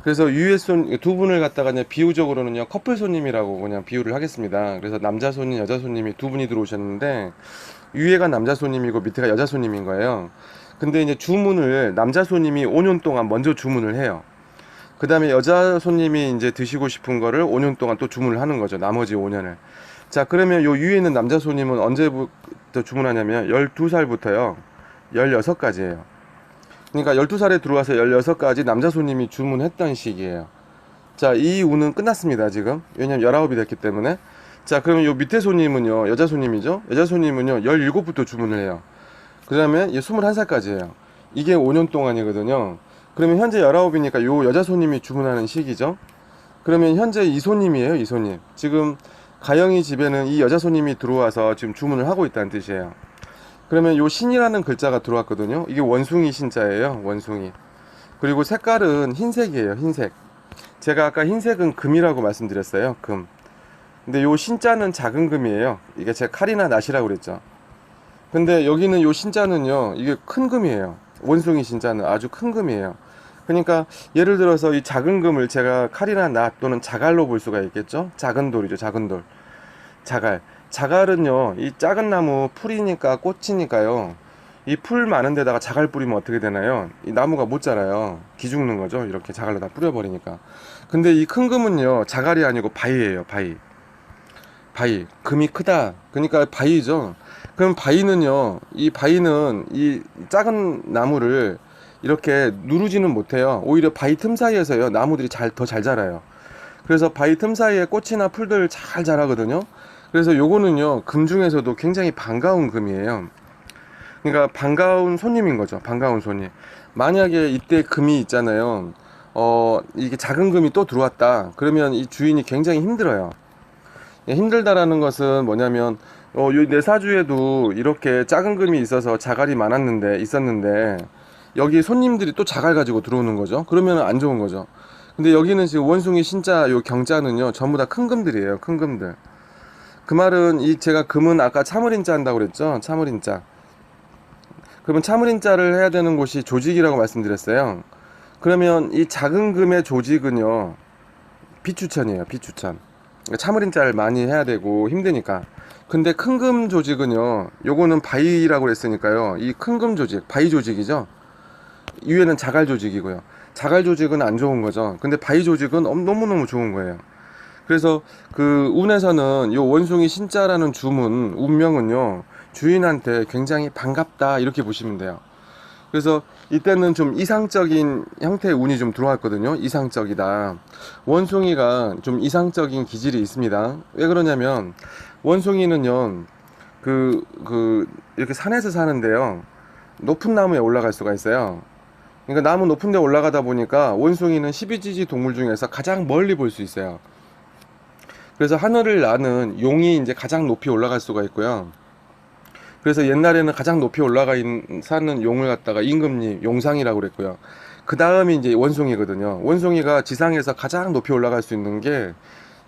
[SPEAKER 1] 그래서 유해 두 분을 갖다가 그냥 비유적으로는요 커플 손님이라고 그냥 비유를 하겠습니다. 그래서 남자 손님, 여자 손님이 두 분이 들어오셨는데 위에가 남자 손님이고 밑에가 여자 손님인 거예요. 근데 이제 주문을 남자 손님이 5년 동안 먼저 주문을 해요. 그 다음에 여자 손님이 이제 드시고 싶은 거를 5년 동안 또 주문을 하는 거죠. 나머지 5년을. 자, 그러면 요 위에 있는 남자 손님은 언제부터 주문하냐면 12살부터요 16까지예요. 그러니까 12살에 들어와서 16까지 남자 손님이 주문했던 시기예요. 자, 이 운은 끝났습니다, 지금. 왜냐면 19이 됐기 때문에. 자, 그러면 요 밑에 손님은요, 여자 손님이죠? 여자 손님은요, 17부터 주문을 해요. 그 다음에 21살까지예요. 이게 5년 동안이거든요. 그러면 현재 19이니까 요 여자 손님이 주문하는 시기죠? 그러면 현재 이 손님이에요, 이 손님. 지금 가영이 집에는 이 여자 손님이 들어와서 지금 주문을 하고 있다는 뜻이에요. 그러면 요 신이라는 글자가 들어왔거든요. 이게 원숭이 신자예요. 원숭이. 그리고 색깔은 흰색이에요. 흰색. 제가 아까 흰색은 금이라고 말씀드렸어요. 금. 근데 요 신자는 작은 금이에요. 이게 제가 칼이나 낫이라고 그랬죠. 근데 여기는 요 신자는요. 이게 큰 금이에요. 원숭이 신자는 아주 큰 금이에요. 그러니까 예를 들어서 이 작은 금을 제가 칼이나 낫 또는 자갈로 볼 수가 있겠죠. 작은 돌이죠. 작은 돌. 자갈. 자갈은요, 이 작은 나무 풀이니까 꽃이니까요. 이 풀 많은 데다가 자갈 뿌리면 어떻게 되나요? 이 나무가 못 자라요. 기죽는 거죠. 이렇게 자갈로 다 뿌려버리니까. 근데 이 큰 금은요, 자갈이 아니고 바위예요. 바위. 바위. 금이 크다. 그러니까 바위죠. 그럼 바위는요, 이 바위는 이 작은 나무를 이렇게 누르지는 못해요. 오히려 바위 틈 사이에서요, 나무들이 더 잘 자라요. 그래서 바위 틈 사이에 꽃이나 풀들 잘 자라거든요. 그래서 요거는요 금 중에서도 굉장히 반가운 금이에요. 그러니까 반가운 손님인 거죠. 반가운 손님. 만약에 이때 금이 있잖아요. 이게 작은 금이 또 들어왔다. 그러면 이 주인이 굉장히 힘들어요. 힘들다라는 것은 뭐냐면 내 사주에도 이렇게 작은 금이 있어서 자갈이 있었는데 여기 손님들이 또 자갈 가지고 들어오는 거죠. 그러면 안 좋은 거죠. 근데 여기는 지금 원숭이 신자 요 경자는요 전부 다 큰 금들이에요. 큰 금들. 그 말은 제가 금은 아까 참을인자 한다고 그랬죠. 참을인자. 그러면 참을인자를 해야 되는 곳이 조직이라고 말씀드렸어요. 그러면 이 작은 금의 조직은요 비추천이에요. 비추천. 그러니까 참을인자를 많이 해야 되고 힘드니까. 근데 큰 금 조직은요 요거는 바위라고 그랬으니까요 이 큰 금 조직 바위 조직이죠. 위에는 자갈 조직이고요. 자갈 조직은 안 좋은 거죠. 근데 바위 조직은 너무너무 좋은 거예요. 그래서 그 운에서는 요 원숭이 신자라는 주문 운명은요 주인한테 굉장히 반갑다 이렇게 보시면 돼요. 그래서 이때는 좀 이상적인 형태의 운이 좀 들어왔거든요. 이상적이다. 원숭이가 좀 이상적인 기질이 있습니다. 왜 그러냐면 원숭이는요 이렇게 산에서 사는데요 높은 나무에 올라갈 수가 있어요. 그러니까 나무 높은 데 올라가다 보니까 원숭이는 12지지 동물 중에서 가장 멀리 볼 수 있어요. 그래서 하늘을 나는 용이 이제 가장 높이 올라갈 수가 있고요. 그래서 옛날에는 가장 높이 사는 용을 갖다가 임금님, 용상이라고 그랬고요. 그 다음이 이제 원숭이거든요. 원숭이가 지상에서 가장 높이 올라갈 수 있는 게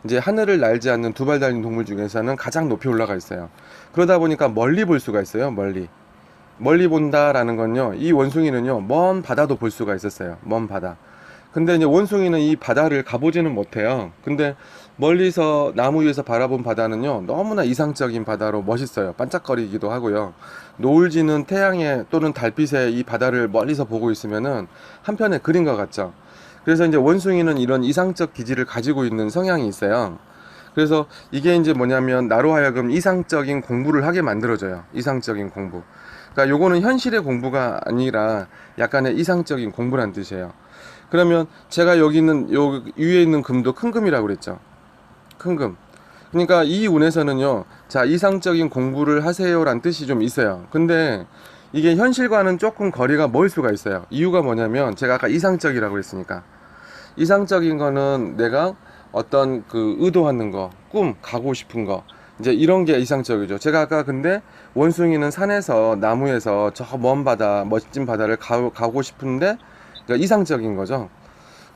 [SPEAKER 1] 이제 하늘을 날지 않는 두 발 달린 동물 중에서는 가장 높이 올라가 있어요. 그러다 보니까 멀리 볼 수가 있어요. 멀리 본다라는 건요. 이 원숭이는요. 먼 바다도 볼 수가 있었어요. 먼 바다. 근데 이제 원숭이는 이 바다를 가보지는 못해요. 근데 멀리서 나무 위에서 바라본 바다는요, 너무나 이상적인 바다로 멋있어요. 반짝거리기도 하고요. 노을 지는 태양에 또는 달빛에 이 바다를 멀리서 보고 있으면은 한편의 그림과 같죠. 그래서 이제 원숭이는 이런 이상적 기질을 가지고 있는 성향이 있어요. 그래서 이게 이제 뭐냐면 나로 하여금 이상적인 공부를 하게 만들어줘요. 이상적인 공부. 그러니까 요거는 현실의 공부가 아니라 약간의 이상적인 공부란 뜻이에요. 그러면 제가 여기 있는 요 위에 있는 금도 큰 금이라고 그랬죠. 큰 금. 그러니까 이 운에서는요. 자, 이상적인 공부를 하세요란 뜻이 좀 있어요. 근데 이게 현실과는 조금 거리가 멀 수가 있어요. 이유가 뭐냐면 제가 아까 이상적이라고 했으니까. 이상적인 거는 내가 어떤 그 의도하는 거, 꿈, 가고 싶은 거, 이제 이런 게 이상적이죠. 제가 아까 근데 원숭이는 산에서 나무에서 저 먼 바다, 멋진 바다를 가고 싶은데 그러니까 이상적인 거죠.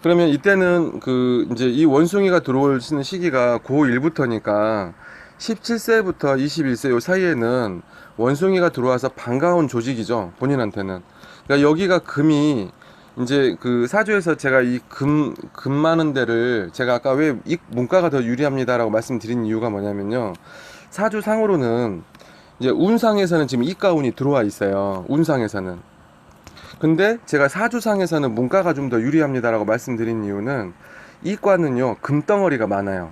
[SPEAKER 1] 그러면 이때는 그 이제 이 원숭이가 들어오시는 시기가 고1부터니까 17세부터 21세 요 사이에는 원숭이가 들어와서 반가운 조직이죠. 본인한테는. 그러니까 여기가 금이 이제 그 사주에서 제가 이 금 많은 데를 제가 아까 왜 이 문과가 더 유리합니다라고 말씀드린 이유가 뭐냐면요. 사주상으로는 이제 운상에서는 지금 이과운이 들어와 있어요. 운상에서는. 근데 제가 사주상에서는 문과가 좀 더 유리합니다라고 말씀드린 이유는 이과는요 금덩어리가 많아요.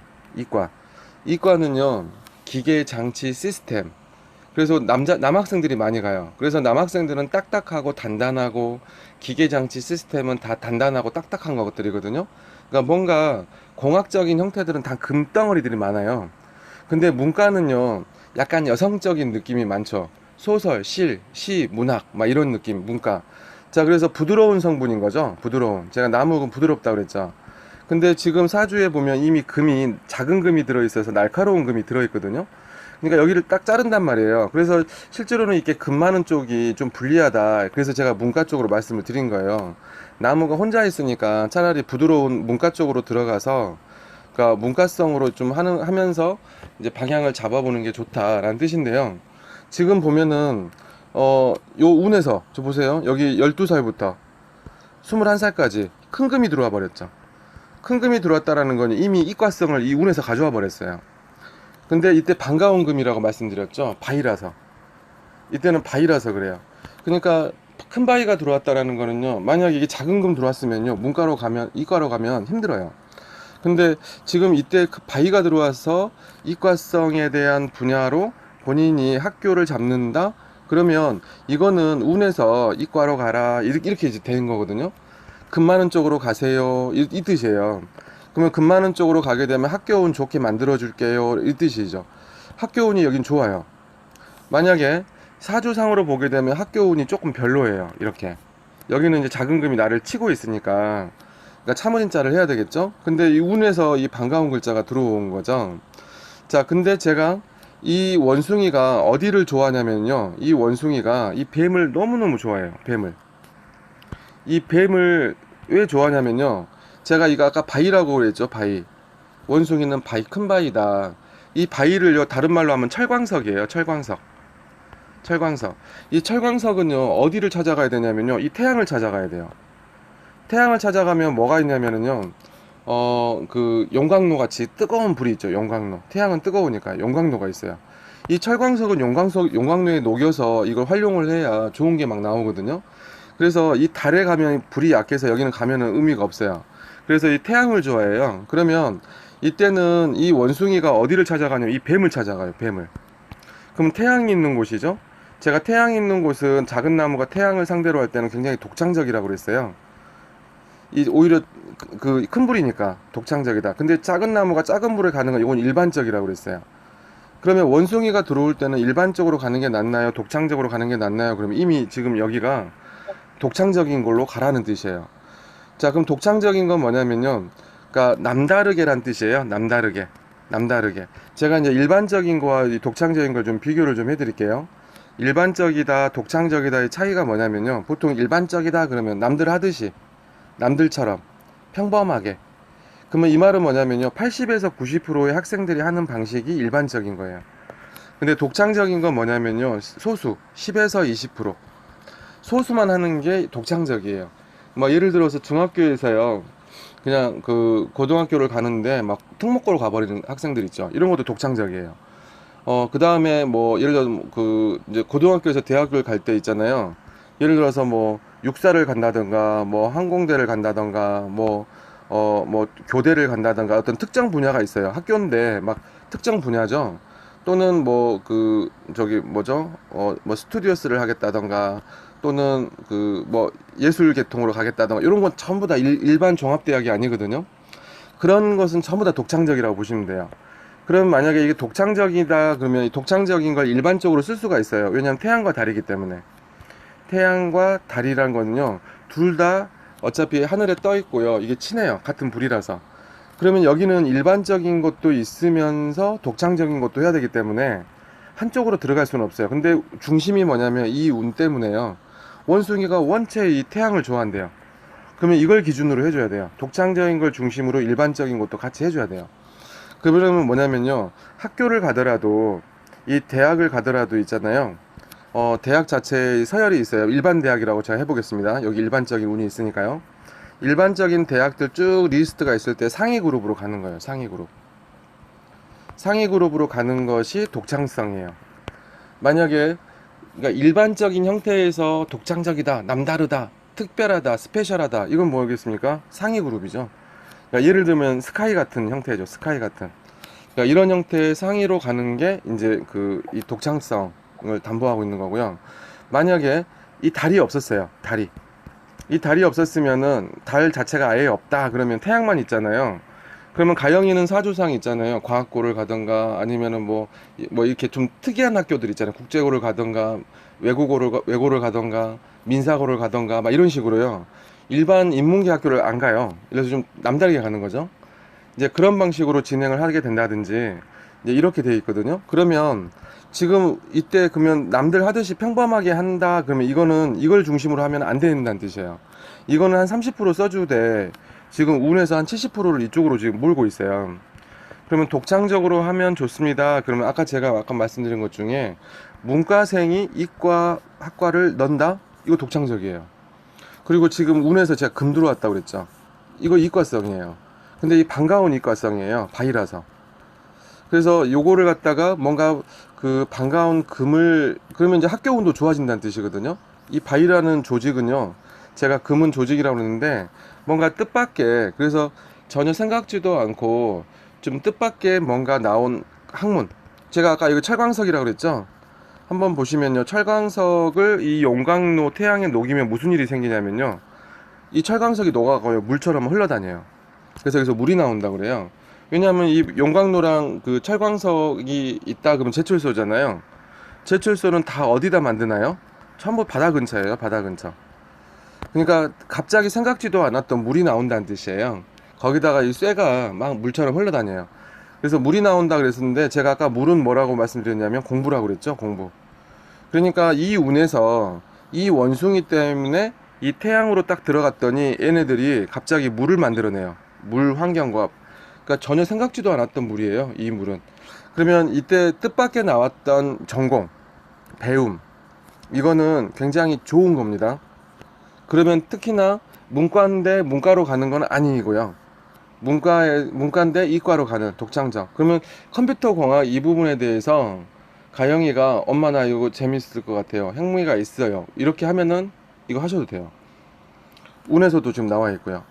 [SPEAKER 1] 이과는요 기계 장치 시스템. 그래서 남학생들이 많이 가요. 그래서 남학생들은 딱딱하고 단단하고 기계 장치 시스템은 다 단단하고 딱딱한 것들이거든요. 그러니까 뭔가 공학적인 형태들은 다 금덩어리들이 많아요. 근데 문과는요 약간 여성적인 느낌이 많죠. 소설, 시, 문학 막 이런 느낌 문과. 자, 그래서 부드러운 성분인 거죠. 부드러운. 제가 나무금 부드럽다고 그랬죠. 근데 지금 사주에 보면 이미 금이 작은 금이 들어있어서 날카로운 금이 들어있거든요. 그러니까 여기를 딱 자른단 말이에요. 그래서 실제로는 이렇게 금 많은 쪽이 좀 불리하다. 그래서 제가 문과 쪽으로 말씀을 드린 거예요. 나무가 혼자 있으니까 차라리 부드러운 문과 쪽으로 들어가서 그러니까 문과성으로 좀 하면서 이제 방향을 잡아보는 게 좋다라는 뜻인데요. 지금 보면은 요 운에서 저 보세요. 여기 12살부터 21살까지 큰 금이 들어와 버렸죠. 큰 금이 들어왔다라는 건 이미 이과성을 이 운에서 가져와 버렸어요. 근데 이때 반가운 금이라고 말씀드렸죠. 바위라서. 이때는 바위라서 그래요. 그러니까 큰 바위가 들어왔다라는 거는요. 만약에 이게 작은 금 들어왔으면요. 문과로 가면 이과로 가면 힘들어요. 근데 지금 이때 그 바위가 들어와서 이과성에 대한 분야로 본인이 학교를 잡는다? 그러면 이거는 운에서 이과로 가라 이렇게 이제 되는 거거든요. 금 많은 쪽으로 가세요 이 뜻이에요. 그러면 금 많은 쪽으로 가게 되면 학교운 좋게 만들어 줄게요 이 뜻이죠. 학교운이 여긴 좋아요. 만약에 사주상으로 보게 되면 학교운이 조금 별로예요. 이렇게 여기는 이제 작은 금이 나를 치고 있으니까 그러니까 참을인자를 해야 되겠죠. 근데 이 운에서 이 반가운 글자가 들어온 거죠. 자, 근데 제가 이 원숭이가 어디를 좋아하냐면요. 이 원숭이가 이 뱀을 너무너무 좋아해요. 뱀을. 이 뱀을 왜 좋아하냐면요. 제가 이거 아까 바위라고 그랬죠. 바위. 원숭이는 바위, 큰 바위다. 이 바위를요, 다른 말로 하면 철광석이에요. 철광석. 철광석. 이 철광석은요, 어디를 찾아가야 되냐면요. 이 태양을 찾아가야 돼요. 태양을 찾아가면 뭐가 있냐면은요. 그 용광로 같이 뜨거운 불이 있죠. 용광로. 태양은 뜨거우니까 용광로가 있어요. 이 철광석은 용광로에 녹여서 이걸 활용을 해야 좋은 게 막 나오거든요. 그래서 이 달에 가면 불이 약해서 여기는 가면은 의미가 없어요. 그래서 이 태양을 좋아해요. 그러면 이때는 이 원숭이가 어디를 찾아가냐면 이 뱀을 찾아가요. 뱀을. 그럼 태양이 있는 곳이죠. 제가 태양이 있는 곳은 작은 나무가 태양을 상대로 할 때는 굉장히 독창적이라고 그랬어요. 이 오히려 그 큰 불이니까 독창적이다. 근데 작은 나무가 작은 불에 가는 건 이건 일반적이라고 그랬어요. 그러면 원숭이가 들어올 때는 일반적으로 가는 게 낫나요? 독창적으로 가는 게 낫나요? 그러면 이미 지금 여기가 독창적인 걸로 가라는 뜻이에요. 자, 그럼 독창적인 건 뭐냐면요. 그러니까 남다르게란 뜻이에요. 남다르게. 남다르게. 제가 이제 일반적인 거와 이 독창적인 걸 좀 비교를 좀 해드릴게요. 일반적이다, 독창적이다의 차이가 뭐냐면요. 보통 일반적이다 그러면 남들 하듯이, 남들처럼, 평범하게. 그러면 이 말은 뭐냐면요. 80에서 90%의 학생들이 하는 방식이 일반적인 거예요. 근데 독창적인 건 뭐냐면요. 소수, 10에서 20%. 소수만 하는 게 독창적이에요. 뭐 예를 들어서 중학교에서요. 그냥 그 고등학교를 가는데 막 특목고로 가버리는 학생들 있죠. 이런 것도 독창적이에요. 그 다음에 뭐 예를 들어서 그 이제 고등학교에서 대학교를 갈 때 있잖아요. 예를 들어서 뭐 육사를 간다던가 뭐 항공대를 간다던가 뭐 교대를 간다던가 어떤 특정 분야가 있어요. 학교인데 막 특정 분야죠. 또는 뭐 그 저기 뭐죠? 뭐 스튜디오스를 하겠다던가 또는 그 뭐 예술 계통으로 가겠다던가 이런 건 전부 다 일반 종합대학이 아니거든요. 그런 것은 전부 다 독창적이라고 보시면 돼요. 그럼 만약에 이게 독창적이다 그러면 이 독창적인 걸 일반적으로 쓸 수가 있어요. 왜냐하면 태양과 달이기 때문에. 태양과 달이란 거는요, 둘 다 어차피 하늘에 떠 있고요. 이게 친해요. 같은 불이라서. 그러면 여기는 일반적인 것도 있으면서 독창적인 것도 해야 되기 때문에 한쪽으로 들어갈 수는 없어요. 근데 중심이 뭐냐면 이 운 때문에요. 원숭이가 원체 이 태양을 좋아한대요. 그러면 이걸 기준으로 해줘야 돼요. 독창적인 걸 중심으로 일반적인 것도 같이 해줘야 돼요. 그러면 뭐냐면요, 학교를 가더라도 이 대학을 가더라도 있잖아요. 대학 자체에 서열이 있어요. 일반 대학이라고 제가 해보겠습니다. 여기 일반적인 운이 있으니까요. 일반적인 대학들 쭉 리스트가 있을 때 상위 그룹으로 가는 거예요. 상위 그룹. 상위 그룹으로 가는 것이 독창성이에요. 만약에 그러니까 일반적인 형태에서 독창적이다, 남다르다, 특별하다, 스페셜하다, 이건 뭐겠습니까? 상위 그룹이죠. 그러니까 예를 들면 스카이 같은 형태죠. 스카이 같은. 그러니까 이런 형태의 상위로 가는 게 이제 그 이 독창성을 담보하고 있는 거고요. 만약에 이 달이 없었어요. 달이. 이 달이 없었으면은 달 자체가 아예 없다. 그러면 태양만 있잖아요. 그러면 가영이는 사주상 있잖아요. 과학고를 가던가 아니면은 뭐 이렇게 좀 특이한 학교들 있잖아요. 국제고를 가던가 외고를 가던가 민사고를 가던가 막 이런 식으로요. 일반 인문계 학교를 안 가요. 그래서 좀 남다르게 가는 거죠. 이제 그런 방식으로 진행을 하게 된다든지 이제 이렇게 돼 있거든요. 그러면 지금 이때 그러면 남들 하듯이 평범하게 한다 그러면 이거는 이걸 중심으로 하면 안 된다는 뜻이에요. 이거는 한 30% 써주되 지금 운에서 한 70%를 이쪽으로 지금 몰고 있어요. 그러면 독창적으로 하면 좋습니다. 그러면 아까 제가 아까 말씀드린 것 중에 문과생이 이과 학과를 넣는다? 이거 독창적이에요. 그리고 지금 운에서 제가 금 들어왔다고 그랬죠. 이거 이과성이에요. 근데 이 반가운 이과성이에요. 바이라서. 그래서 요거를 갖다가 뭔가 그 반가운 금을 그러면 이제 학교 운도 좋아진다는 뜻이거든요. 이 바이라는 조직은요. 제가 금은 조직이라고 그러는데 뭔가 뜻밖의 그래서 전혀 생각지도 않고 좀 뜻밖의 뭔가 나온 학문. 제가 아까 이거 철광석이라고 그랬죠. 한번 보시면요. 철광석을 이 용광로 태양에 녹이면 무슨 일이 생기냐면요. 이 철광석이 녹아가요. 물처럼 흘러다녀요. 그래서 여기서 물이 나온다고 그래요. 왜냐하면 이 용광로랑 그 철광석이 있다 그러면 제철소잖아요. 제철소는 다 어디다 만드나요? 전부 바다 근처예요. 바다 근처. 그러니까 갑자기 생각지도 않았던 물이 나온다는 뜻이에요. 거기다가 이 쇠가 막 물처럼 흘러다녀요. 그래서 물이 나온다 그랬었는데 제가 아까 물은 뭐라고 말씀드렸냐면 공부라고 그랬죠. 공부. 그러니까 이 운에서 이 원숭이 때문에 이 태양으로 딱 들어갔더니 얘네들이 갑자기 물을 만들어내요. 물 환경과 그러니까 전혀 생각지도 않았던 물이에요. 이 물은. 그러면 이때 뜻밖의 나왔던 전공, 배움 이거는 굉장히 좋은 겁니다. 그러면 특히나 문과인데 문과로 가는 건 아니고요. 문과인데 이과로 가는 독창적. 그러면 컴퓨터 공학 이 부분에 대해서 가영이가 엄마 나 이거 재밌을 것 같아요. 행무이가 있어요. 이렇게 하면은 이거 하셔도 돼요. 운에서도 지금 나와 있고요.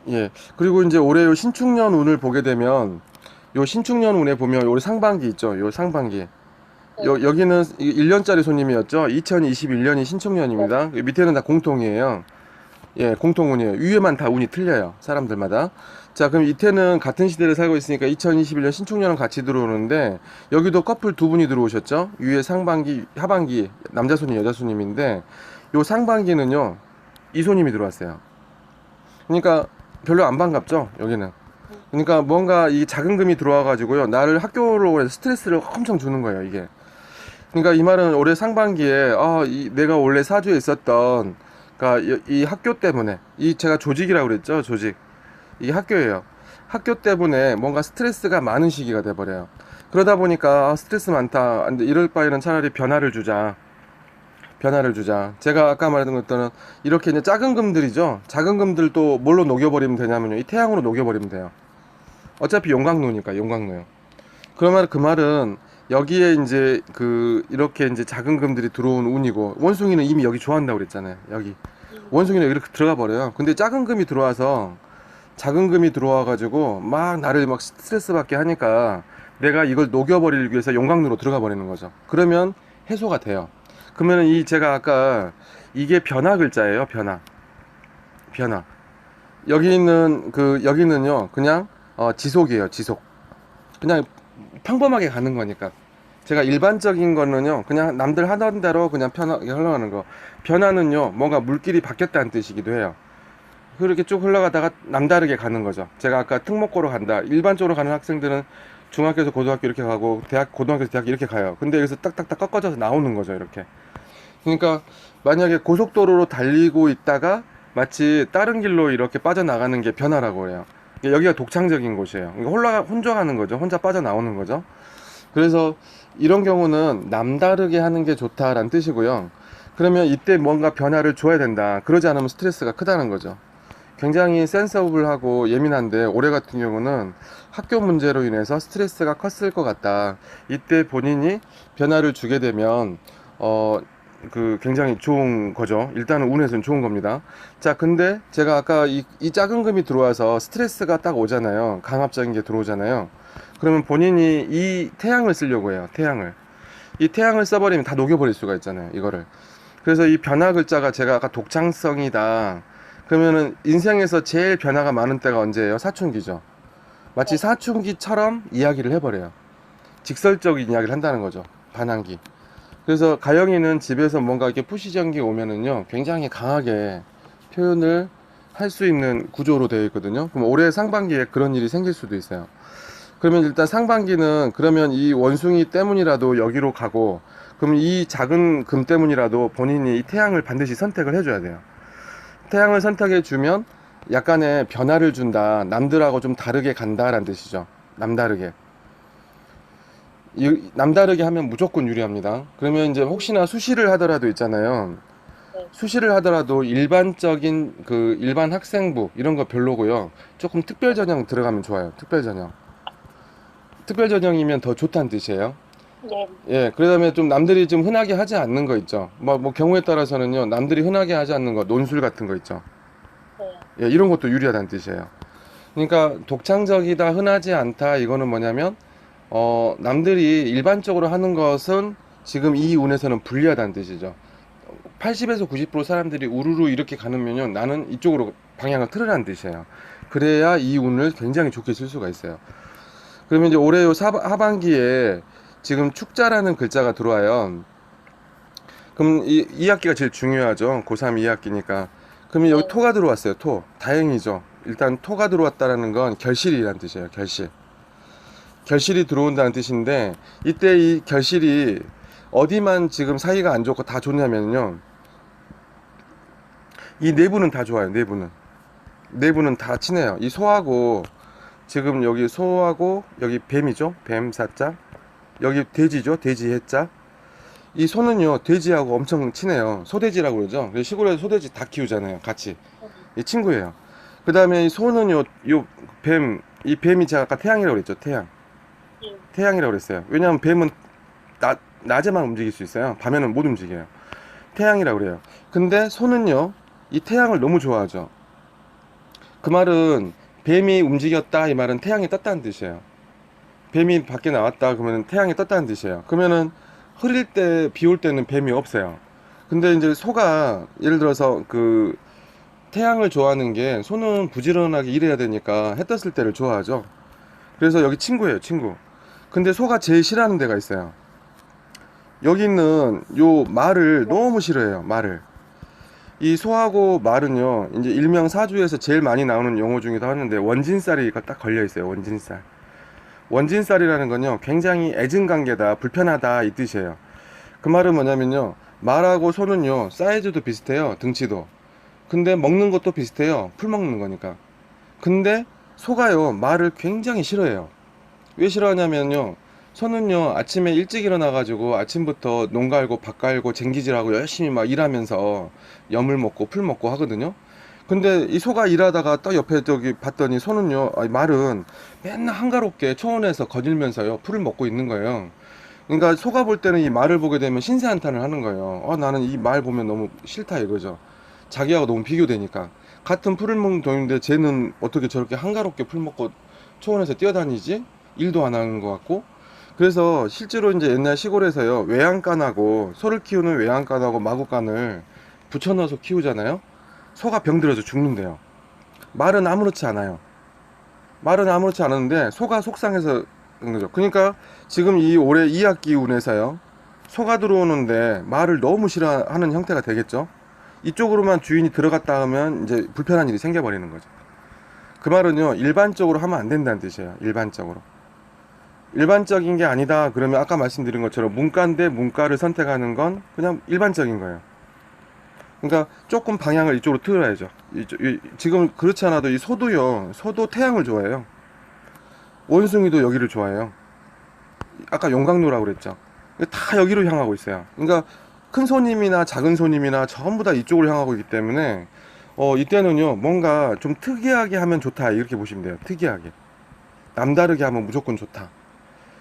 [SPEAKER 2] 네.
[SPEAKER 1] 예. 그리고 이제 올해 요 신축년 운을 보게 되면 요 신축년 운에 보면 요 상반기 있죠. 요 상반기. 여기는 1년짜리 손님이었죠. 2021년이 신축년입니다. 밑에는 다 공통이에요. 예, 공통운이에요. 위에만 다 운이 틀려요. 사람들마다. 자, 그럼 이태는 같은 시대를 살고 있으니까 2021년 신축년은 같이 들어오는데 여기도 커플 두 분이 들어오셨죠. 위에 상반기, 하반기 남자 손님, 여자 손님인데 요 상반기는요. 이 손님이 들어왔어요. 그러니까 별로 안 반갑죠. 여기는. 그러니까 뭔가 이 작은 금이 들어와 가지고요. 나를 학교로 스트레스를 엄청 주는 거예요, 이게. 그러니까 이 말은 올해 상반기에 내가 원래 사주에 있었던 그러니까 이 학교 때문에 이 제가 조직이라고 그랬죠. 조직. 이게 학교예요. 학교 때문에 뭔가 스트레스가 많은 시기가 돼 버려요. 그러다 보니까 스트레스 많다. 근데 이럴 바에는 차라리 변화를 주자. 변화를 주자. 제가 아까 말했던 것들은 이렇게 이제 작은 금들이죠. 작은 금들도 뭘로 녹여버리면 되냐면요. 이 태양으로 녹여버리면 돼요. 어차피 용광로니까, 용광로요. 그러면 그 말은 여기에 이제 이렇게 이제 작은 금들이 들어온 운이고, 원숭이는 이미 여기 좋아한다고 그랬잖아요. 여기. 원숭이는 이렇게 들어가 버려요. 근데 작은 금이 들어와서, 작은 금이 들어와 가지고 막 나를 막 스트레스 받게 하니까 내가 이걸 녹여버리기 위해서 용광로로 들어가 버리는 거죠. 그러면 해소가 돼요. 그러면 이 제가 아까 이게 변화 글자예요. 변화. 변화. 여기 있는 여기는요. 그냥 지속이에요. 지속. 그냥 평범하게 가는 거니까. 제가 일반적인 거는요. 그냥 남들 하던 대로 그냥 편하게 흘러가는 거. 변화는요. 뭔가 물길이 바뀌었다는 뜻이기도 해요. 그렇게 쭉 흘러가다가 남다르게 가는 거죠. 제가 아까 특목고로 간다. 일반적으로 가는 학생들은 중학교에서 고등학교 이렇게 가고 고등학교에서 대학 이렇게 가요. 근데 여기서 딱딱딱 꺾어져서 나오는 거죠. 이렇게. 그러니까 만약에 고속도로로 달리고 있다가 마치 다른 길로 이렇게 빠져나가는 게 변화라고 해요. 여기가 독창적인 곳이에요. 그러니까 혼자 가는 거죠. 혼자 빠져나오는 거죠. 그래서 이런 경우는 남다르게 하는 게 좋다라는 뜻이고요. 그러면 이때 뭔가 변화를 줘야 된다. 그러지 않으면 스트레스가 크다는 거죠. 굉장히 센서블하고 예민한데 올해 같은 경우는 학교 문제로 인해서 스트레스가 컸을 것 같다. 이때 본인이 변화를 주게 되면 굉장히 좋은 거죠. 일단은 운에서는 좋은 겁니다. 자, 근데 제가 아까 이 작은 금이 들어와서 스트레스가 딱 오잖아요. 강압적인 게 들어오잖아요. 그러면 본인이 이 태양을 쓰려고 해요. 태양을. 이 태양을 써버리면 다 녹여버릴 수가 있잖아요. 이거를. 그래서 이 변화 글자가 제가 아까 독창성이다. 그러면은 인생에서 제일 변화가 많은 때가 언제예요? 사춘기죠. 마치 사춘기처럼 이야기를 해버려요. 직설적인 이야기를 한다는 거죠. 반항기. 그래서 가영이는 집에서 뭔가 이렇게 푸시전기 오면은요, 굉장히 강하게 표현을 할 수 있는 구조로 되어 있거든요. 그럼 올해 상반기에 그런 일이 생길 수도 있어요. 그러면 일단 상반기는 그러면 이 원숭이 때문이라도 여기로 가고, 그럼 이 작은 금 때문이라도 본인이 이 태양을 반드시 선택을 해줘야 돼요. 태양을 선택해 주면 약간의 변화를 준다. 남들하고 좀 다르게 간다라는 뜻이죠. 남다르게. 남다르게 하면 무조건 유리합니다. 그러면 이제 혹시나 수시를 하더라도 있잖아요.
[SPEAKER 2] 네.
[SPEAKER 1] 수시를 하더라도 일반적인 일반 학생부 이런 거 별로고요. 조금 특별 전형 들어가면 좋아요. 특별 전형. 특별 전형이면 더 좋다는 뜻이에요.
[SPEAKER 2] 네.
[SPEAKER 1] 예, 그러다음에 좀 남들이 좀 흔하게 하지 않는 거 있죠. 뭐 경우에 따라서는요, 남들이 흔하게 하지 않는 거, 논술 같은 거 있죠.
[SPEAKER 2] 네.
[SPEAKER 1] 예, 이런 것도 유리하다는 뜻이에요. 그러니까 독창적이다, 흔하지 않다, 이거는 뭐냐면, 남들이 일반적으로 하는 것은 지금 이 운에서는 불리하다는 뜻이죠. 80에서 90% 사람들이 우르르 이렇게 가면요, 나는 이쪽으로 방향을 틀으라는 뜻이에요. 그래야 이 운을 굉장히 좋게 쓸 수가 있어요. 그러면 이제 올해 하반기에 지금 축자라는 글자가 들어와요. 그럼 이 학기가 제일 중요하죠. 고3 2학기니까. 그러면 여기
[SPEAKER 2] 네.
[SPEAKER 1] 토가 들어왔어요. 토. 다행이죠. 일단 토가 들어왔다라는 건 결실이라는 뜻이에요. 결실. 결실이 들어온다는 뜻인데 이때 이 결실이 어디만 지금 사이가 안 좋고 다 좋냐면요. 이 내부는 다 좋아요. 내부는 다 친해요. 이 소하고 지금 여기 소하고 여기 뱀이죠. 뱀 사자. 여기 돼지죠. 돼지 해자. 이 소는요 돼지하고 엄청 친해요. 소돼지라고 그러죠. 시골에서 소돼지 다 키우잖아요. 같이 이 친구예요. 그 다음에 이 소는요 이 뱀이 제가 아까 태양이라고 그랬죠. 태양이라고 그랬어요. 왜냐하면 뱀은 낮에만 움직일 수 있어요. 밤에는 못 움직여요. 태양이라고 그래요. 근데 소는요 이 태양을 너무 좋아하죠. 그 말은 뱀이 움직였다 이 말은 태양이 떴다는 뜻이에요. 뱀이 밖에 나왔다 그러면 태양이 떴다는 뜻이에요. 그러면은 흐릴 때, 비 올 때는 뱀이 없어요. 근데 이제 소가 예를 들어서 태양을 좋아하는 게 소는 부지런하게 일해야 되니까 해 떴을 때를 좋아하죠. 그래서 여기 친구예요, 친구. 근데 소가 제일 싫어하는 데가 있어요. 여기 있는 요 말을 너무 싫어해요, 말을. 이 소하고 말은요, 이제 일명 사주에서 제일 많이 나오는 용어 중에도 하는데 원진살이 딱 걸려 있어요, 원진살. 원진살이라는 건요 굉장히 애증관계다 불편하다 이 뜻이에요. 그 말은 뭐냐면요 말하고 소는요 사이즈도 비슷해요. 등치도. 근데 먹는 것도 비슷해요. 풀 먹는 거니까. 근데 소가요 말을 굉장히 싫어해요. 왜 싫어하냐면요 소는요, 아침에 일찍 일어나가지고 아침부터 농 갈고 밭 갈고 쟁기질하고 열심히 막 일하면서 염을 먹고 풀 먹고 하거든요. 근데 이 소가 일하다가 딱 옆에 저기 봤더니 소는요, 아니, 말은 맨날 한가롭게 초원에서 거닐면서요, 풀을 먹고 있는 거예요. 그러니까 소가 볼 때는 이 말을 보게 되면 신세한탄을 하는 거예요. 나는 이 말 보면 너무 싫다 이거죠. 자기하고 너무 비교되니까. 같은 풀을 먹는 동인데 쟤는 어떻게 저렇게 한가롭게 풀 먹고 초원에서 뛰어다니지? 일도 안 하는 것 같고. 그래서 실제로 이제 옛날 시골에서요, 외양간하고 소를 키우는 외양간하고 마구간을 붙여넣어서 키우잖아요. 소가 병들어서 죽는데요. 말은 아무렇지 않아요. 말은 아무렇지 않은데 소가 속상해서 그런 거죠. 그러니까 지금 이 올해 2학기 운에서요, 소가 들어오는데 말을 너무 싫어하는 형태가 되겠죠. 이쪽으로만 주인이 들어갔다 하면 이제 불편한 일이 생겨버리는 거죠. 그 말은요, 일반적으로 하면 안 된다는 뜻이에요. 일반적으로. 일반적인 게 아니다 그러면 아까 말씀드린 것처럼 문과인데 문과를 선택하는 건 그냥 일반적인 거예요. 그러니까 조금 방향을 이쪽으로 틀어야죠. 지금 그렇지 않아도 이 소도요, 소도 태양을 좋아해요. 원숭이도 여기를 좋아해요. 아까 용광로라고 그랬죠. 다 여기로 향하고 있어요. 그러니까 큰 손님이나 작은 손님이나 전부 다 이쪽으로 향하고 있기 때문에 이때는요, 뭔가 좀 특이하게 하면 좋다 이렇게 보시면 돼요. 특이하게 남다르게 하면 무조건 좋다.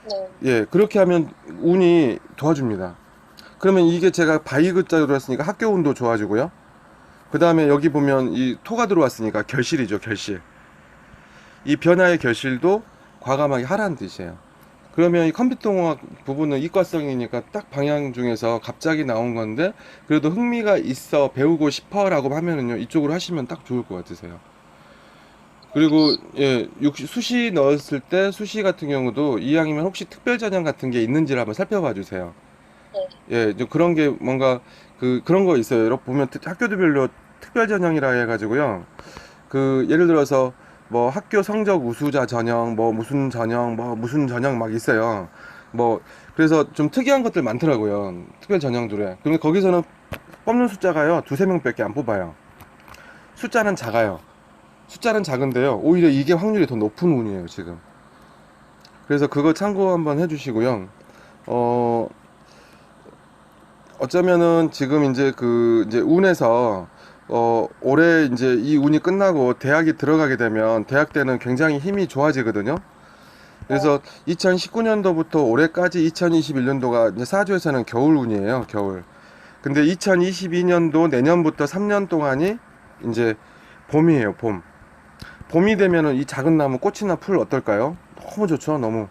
[SPEAKER 2] 네.
[SPEAKER 1] 예, 그렇게 하면 운이 도와줍니다. 그러면 이게 제가 바이글자로 들어왔으니까 학교 운도 좋아지고요. 그 다음에 여기 보면 이 토가 들어왔으니까 결실이죠, 결실. 이 변화의 결실도 과감하게 하라는 뜻이에요. 그러면 이 컴퓨터공학 부분은 이과성이니까 딱 방향 중에서 갑자기 나온 건데, 그래도 흥미가 있어 배우고 싶어 라고 하면은요, 이쪽으로 하시면 딱 좋을 것 같으세요. 그리고 예, 수시 넣었을 때 수시 같은 경우도 이왕이면 혹시 특별 전형 같은 게 있는지를 한번 살펴봐 주세요.
[SPEAKER 2] 네.
[SPEAKER 1] 예, 이제 그런 게 뭔가 그런 거 있어요. 여러분 보면 학교들별로 특별 전형이라 해가지고요. 예를 들어서 뭐 학교 성적 우수자 전형, 뭐 무슨 전형, 뭐 무슨 전형 막 있어요. 뭐 그래서 좀 특이한 것들 많더라고요. 특별 전형들에. 근데 거기서는 뽑는 숫자가요, 두세 명밖에 안 뽑아요. 숫자는 작아요. 숫자는 작은데요, 오히려 이게 확률이 더 높은 운이에요, 지금. 그래서 그거 참고 한번 해주시고요. 어, 어쩌면은 지금 이제 운에서 올해 이제 이 운이 끝나고 대학이 들어가게 되면 대학 때는 굉장히 힘이 좋아지거든요. 그래서 2019년도부터 올해까지 2021년도가 이제 사주에서는 겨울 운이에요, 겨울. 근데 2022년도 내년부터 3년 동안이 이제 봄이에요, 봄. 봄이 되면은 이 작은 나무 꽃이나 풀 어떨까요? 너무 좋죠, 너무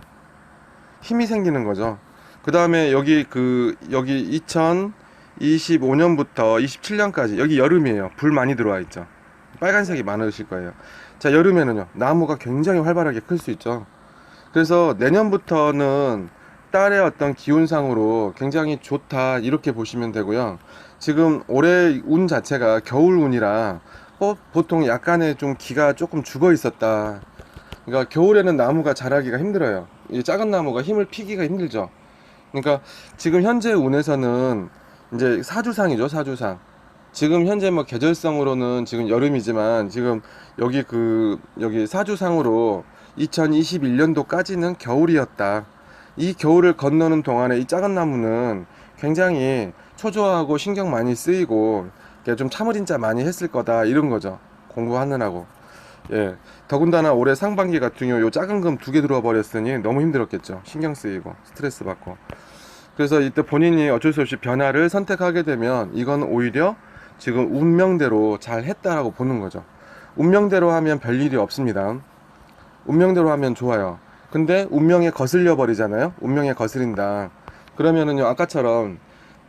[SPEAKER 1] 힘이 생기는 거죠. 그 다음에 여기 2025년부터 27년까지 여기 여름이에요. 불 많이 들어와 있죠. 빨간색이 많으실 거예요. 자, 여름에는요, 나무가 굉장히 활발하게 클 수 있죠. 그래서 내년부터는 딸의 어떤 기운상으로 굉장히 좋다 이렇게 보시면 되고요. 지금 올해 운 자체가 겨울 운이라 보통 약간의 좀 기가 조금 죽어 있었다. 그러니까 겨울에는 나무가 자라기가 힘들어요. 이 작은 나무가 힘을 피기가 힘들죠. 그러니까 지금 현재 운에서는 이제 사주상이죠, 사주상. 지금 현재 뭐 계절성으로는 지금 여름이지만 지금 여기 사주상으로 2021년도까지는 겨울이었다. 이 겨울을 건너는 동안에 이 작은 나무는 굉장히 초조하고 신경 많이 쓰이고 좀 참을인자 많이 했을 거다 이런 거죠. 공부하느라고. 예. 더군다나 올해 상반기 같은 경우 요 작은 금 두 개 들어와 버렸으니 너무 힘들었겠죠. 신경 쓰이고 스트레스 받고. 그래서 이때 본인이 어쩔 수 없이 변화를 선택하게 되면 이건 오히려 지금 운명대로 잘 했다라고 보는 거죠. 운명대로 하면 별일이 없습니다. 운명대로 하면 좋아요. 근데 운명에 거슬려 버리잖아요. 운명에 거스린다. 그러면은요, 아까처럼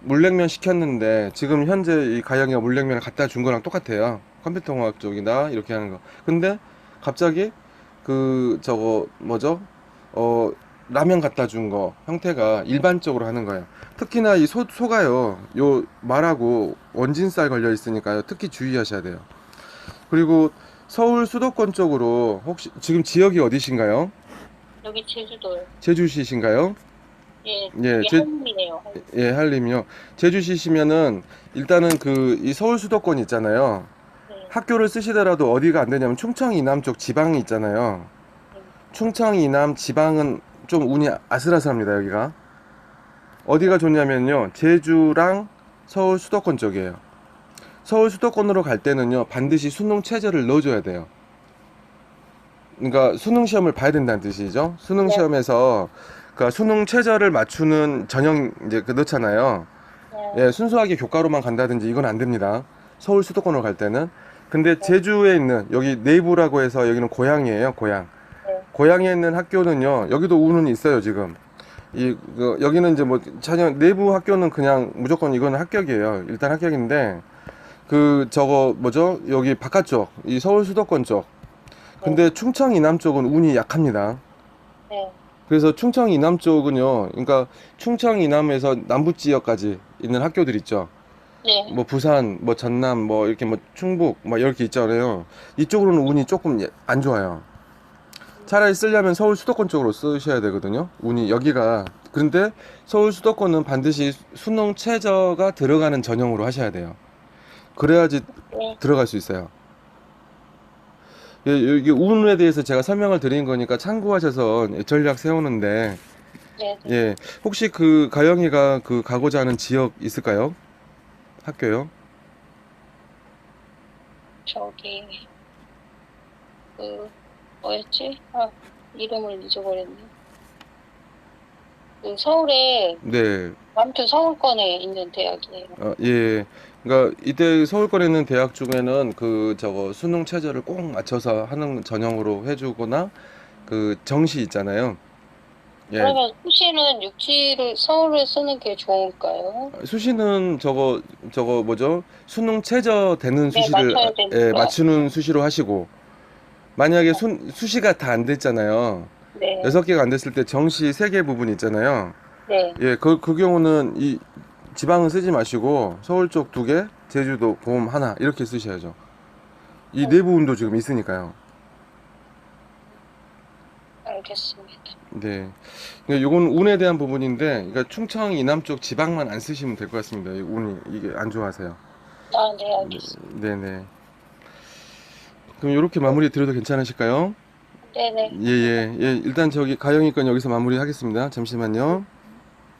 [SPEAKER 1] 물냉면 시켰는데 지금 현재 이 가영이가 물냉면을 갖다 준 거랑 똑같아요. 컴퓨터공학 쪽이나 이렇게 하는 거. 근데 갑자기 저거 뭐죠? 라면 갖다 준 거 형태가 일반적으로 하는 거예요. 특히나 이 소가요, 요 말하고 원진살 걸려 있으니까요, 특히 주의하셔야 돼요. 그리고 서울 수도권 쪽으로 혹시 지금 지역이 어디신가요?
[SPEAKER 2] 여기 제주도요.
[SPEAKER 1] 제주시신가요?
[SPEAKER 2] 예,
[SPEAKER 1] 예,
[SPEAKER 2] 이게 한림이에요.
[SPEAKER 1] 예, 한림이요. 제주시시면은 일단은 이 서울 수도권 있잖아요.
[SPEAKER 2] 네.
[SPEAKER 1] 학교를 쓰시더라도 어디가 안 되냐면 충청 이남 쪽 지방이 있잖아요.
[SPEAKER 2] 네.
[SPEAKER 1] 충청 이남 지방은 좀 운이 아슬아슬합니다. 여기가 어디가 좋냐면요, 제주랑 서울 수도권 쪽이에요. 서울 수도권으로 갈 때는요, 반드시 수능 최저를 넣어줘야 돼요. 그러니까 수능 시험을 봐야 된다는 뜻이죠. 수능
[SPEAKER 2] 네.
[SPEAKER 1] 시험에서 그 수능 최저를 맞추는 전형 이제 그 넣잖아요.
[SPEAKER 2] 네.
[SPEAKER 1] 예, 순수하게 교과로만 간다든지 이건 안 됩니다. 서울 수도권으로 갈 때는. 근데 제주에 있는 여기 내부라고 해서 여기는 고향이에요, 고향.
[SPEAKER 2] 네.
[SPEAKER 1] 고향에 있는 학교는요, 여기도 우는 있어요, 지금. 여기는 이제 뭐 전혀 내부 학교는 그냥 무조건 이거는 합격이에요. 일단 합격인데 그 저거 뭐죠? 여기 바깥쪽 이 서울 수도권 쪽. 근데 충청 이남 쪽은 운이 약합니다.
[SPEAKER 2] 네.
[SPEAKER 1] 그래서 충청 이남 쪽은요, 그러니까 충청 이남에서 남부 지역까지 있는 학교들 있죠.
[SPEAKER 2] 네.
[SPEAKER 1] 뭐 부산, 뭐 전남, 뭐 이렇게 뭐 충북, 뭐 이렇게 있잖아요. 이쪽으로는 운이 조금 안 좋아요. 차라리 쓰려면 서울 수도권 쪽으로 쓰셔야 되거든요. 운이 여기가. 그런데 서울 수도권은 반드시 수능 최저가 들어가는 전형으로 하셔야 돼요. 그래야지
[SPEAKER 2] 네.
[SPEAKER 1] 들어갈 수 있어요. 예, 이게 운에 대해서 제가 설명을 드린 거니까 참고하셔서 전략 세우는데,
[SPEAKER 2] 네. 네.
[SPEAKER 1] 예, 혹시 그 가영이가 그 가고자 하는 지역 있을까요? 학교요?
[SPEAKER 2] 저기 그 뭐였지? 아, 이름을 잊어버렸네. 그 서울에
[SPEAKER 1] 네.
[SPEAKER 2] 아무튼 서울권에 있는 대학이에요.
[SPEAKER 1] 예. 그러니까 이때 서울권에 있는 대학 중에는 그 저거 수능 최저를 꼭 맞춰서 하는 전형으로 해주거나 그 정시 있잖아요. 예.
[SPEAKER 2] 그러면 수시는 육지를 서울에 쓰는 게 좋을까요?
[SPEAKER 1] 수시는 저거 뭐죠? 수능 최저 되는
[SPEAKER 2] 네,
[SPEAKER 1] 수시를
[SPEAKER 2] 맞춰야 되니까.
[SPEAKER 1] 예, 맞추는 수시로 하시고, 만약에 수시가 다 안 됐잖아요.
[SPEAKER 2] 네.
[SPEAKER 1] 6개가 안 됐을 때 정시 3개 부분 있잖아요.
[SPEAKER 2] 네.
[SPEAKER 1] 예, 그 경우는 이 지방은 쓰지 마시고 서울 쪽 2개, 제주도 보험 하나 이렇게 쓰셔야죠. 이 내부 운도 지금 있으니까요.
[SPEAKER 2] 알겠습니다.
[SPEAKER 1] 네. 그러니까 요건 운에 대한 부분인데, 그러니까 충청 이남 쪽 지방만 안 쓰시면 될 것 같습니다. 이 운이 이게 안 좋아서요.
[SPEAKER 2] 아, 네, 알겠습니다.
[SPEAKER 1] 네네. 그럼 이렇게 마무리 드려도 괜찮으실까요?
[SPEAKER 2] 네네.
[SPEAKER 1] 예, 예, 예. 일단 저기 가영이 건 여기서 마무리 하겠습니다. 잠시만요.